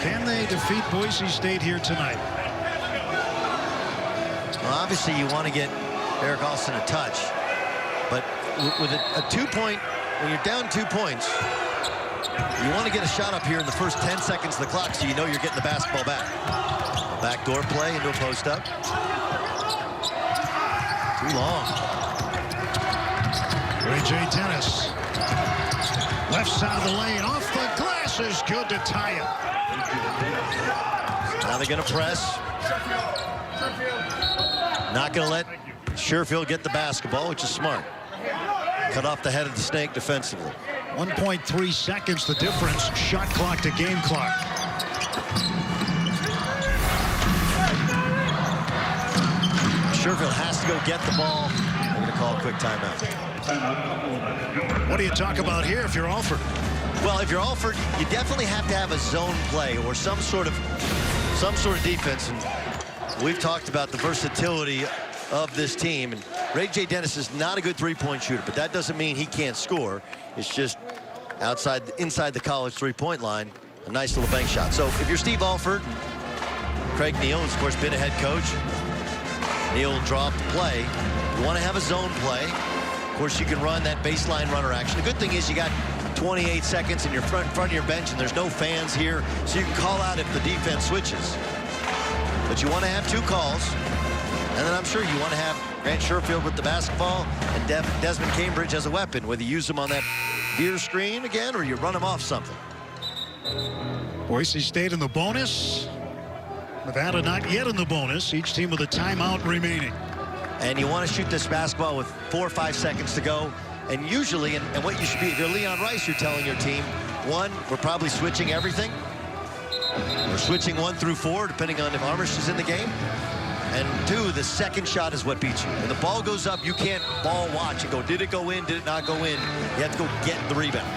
Can they defeat Boise State here tonight? Well, obviously you want to get Derek Alston a touch, but with a 2-point, when you're down 2 points, you want to get a shot up here in the first 10 seconds of the clock, so you know you're getting the basketball back. Backdoor play into a post up. Too long. Ray J. Dennis. Left side of the lane, off the glass is good to tie it. Now they're going to press. Not going to let Sherfield get the basketball, which is smart. Cut off the head of the snake defensively. 1.3 seconds the difference, shot clock to game clock. Sherfield has to go get the ball. They're going to call a quick timeout. What do you talk about here if you're Alford? Well, if you're Alford, you definitely have to have a zone play or some sort of defense. And we've talked about the versatility of this team. And Ray J. Dennis is not a good three-point shooter, but that doesn't mean he can't score. It's just inside the college three-point line, a nice little bank shot. So if you're Steve Alford, Craig Neal has, of course, been a head coach. Neal will draw up the play. You want to have a zone play. Of course, you can run that baseline runner action. The good thing is you got 28 seconds in front of your bench, and there's no fans here, so you can call out if the defense switches. But you want to have two calls, and then I'm sure you want to have Grant Sherfield with the basketball and Desmond Cambridge as a weapon, whether you use him on that veer screen again or you run him off something. Boise State in the bonus. Nevada not yet in the bonus. Each team with a timeout remaining. And you want to shoot this basketball with 4 or 5 seconds to go. And usually, and what you should be, if you're Leon Rice, you're telling your team, one, we're probably switching everything. We're switching 1 through 4, depending on if Armish is in the game. And 2, the second shot is what beats you. When the ball goes up, you can't ball watch and go, did it go in, did it not go in? You have to go get the rebound.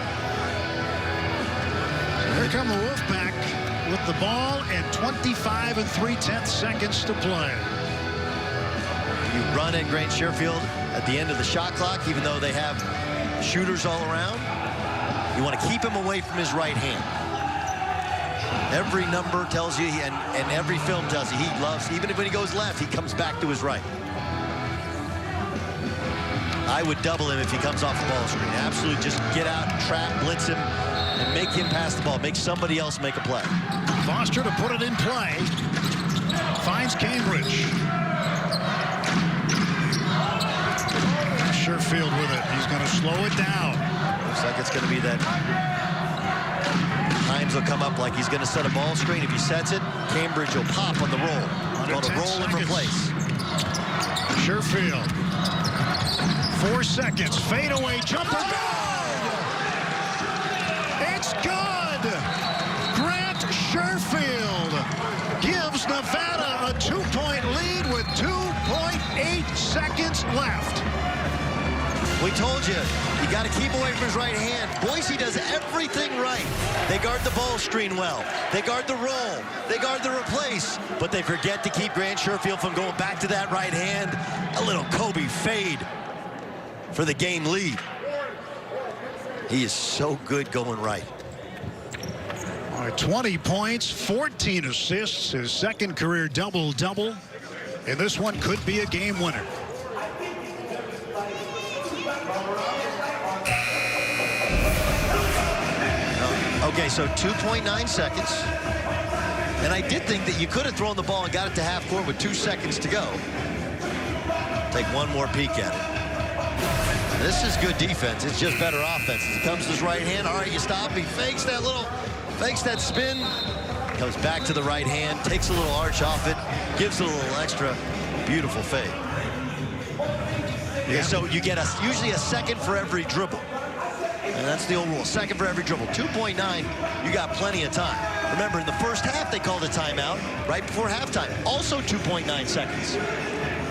Here come the Wolfpack with the ball and 25 3/10 seconds to play. You run at Grant Sherfield at the end of the shot clock, even though they have shooters all around. You want to keep him away from his right hand. Every number tells you, and every film tells you, he loves, even if when he goes left, he comes back to his right. I would double him if he comes off the ball screen. Absolutely, just get out, trap, blitz him, and make him pass the ball. Make somebody else make a play. Foster to put it in play. Finds Cambridge. Sherfield with it. He's going to slow it down. Looks like it's going to be that. Times will come up like he's going to set a ball screen. If he sets it, Cambridge will pop on the roll. It's called a roll and replace. Sherfield. 4 seconds. Fadeaway jumper. Good! It's good! Grant Sherfield gives Nevada a 2-point lead with 2.8 seconds left. We told you, you got to keep away from his right hand. Boise does everything right. They guard the ball screen well. They guard the roll. They guard the replace. But they forget to keep Grant Sherfield from going back to that right hand. A little Kobe fade for the game lead. He is so good going right. All right, 20 points, 14 assists, his second career double-double. And this one could be a game winner. Okay, so 2.9 seconds. And I did think that you could have thrown the ball and got it to half court with 2 seconds to go. Take one more peek at it. This is good defense. It's just better offense. He comes to his right hand. All right, you stop. He fakes that spin. Comes back to the right hand, takes a little arch off it, gives it a little extra. Beautiful fade. Yeah. So you get usually a second for every dribble. And that's the old rule, second for every dribble. 2.9, you got plenty of time. Remember, in the first half, they called a timeout right before halftime. Also 2.9 seconds.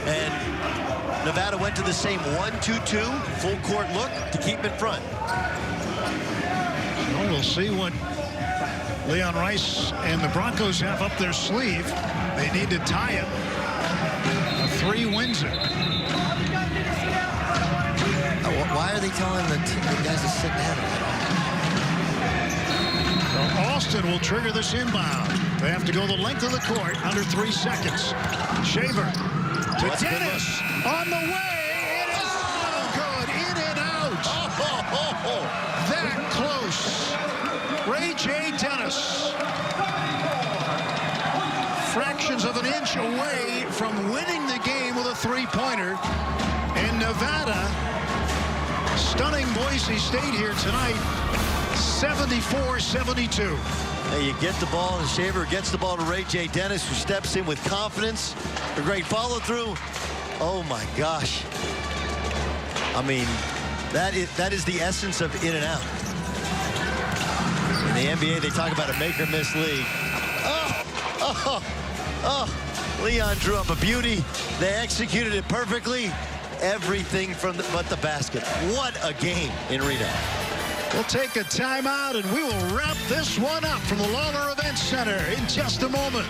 And Nevada went to the same 1-2-2 full court look to keep in front. Well, we'll see what Leon Rice and the Broncos have up their sleeve. They need to tie it. A 3 wins it. Why are they telling the guys to sit down? Well, Austin will trigger this inbound. They have to go the length of the court under 3 seconds. Shaver to Dennis on the way. It is so good. In and out. That close. Ray J. Dennis. Fractions of an inch away from winning the game with a 3-pointer. And Nevada stunning Boise State here tonight, 74-72. Hey, you get the ball, and Shaver gets the ball to Ray J. Dennis, who steps in with confidence. A great follow-through. Oh, my gosh. I mean, that is the essence of in and out. In the NBA, they talk about a make-or-miss league. Leon drew up a beauty. They executed it perfectly. Everything but the basket. What a game in Reno. We'll take a timeout, and we will wrap this one up from the Lawlor Event Center in just a moment.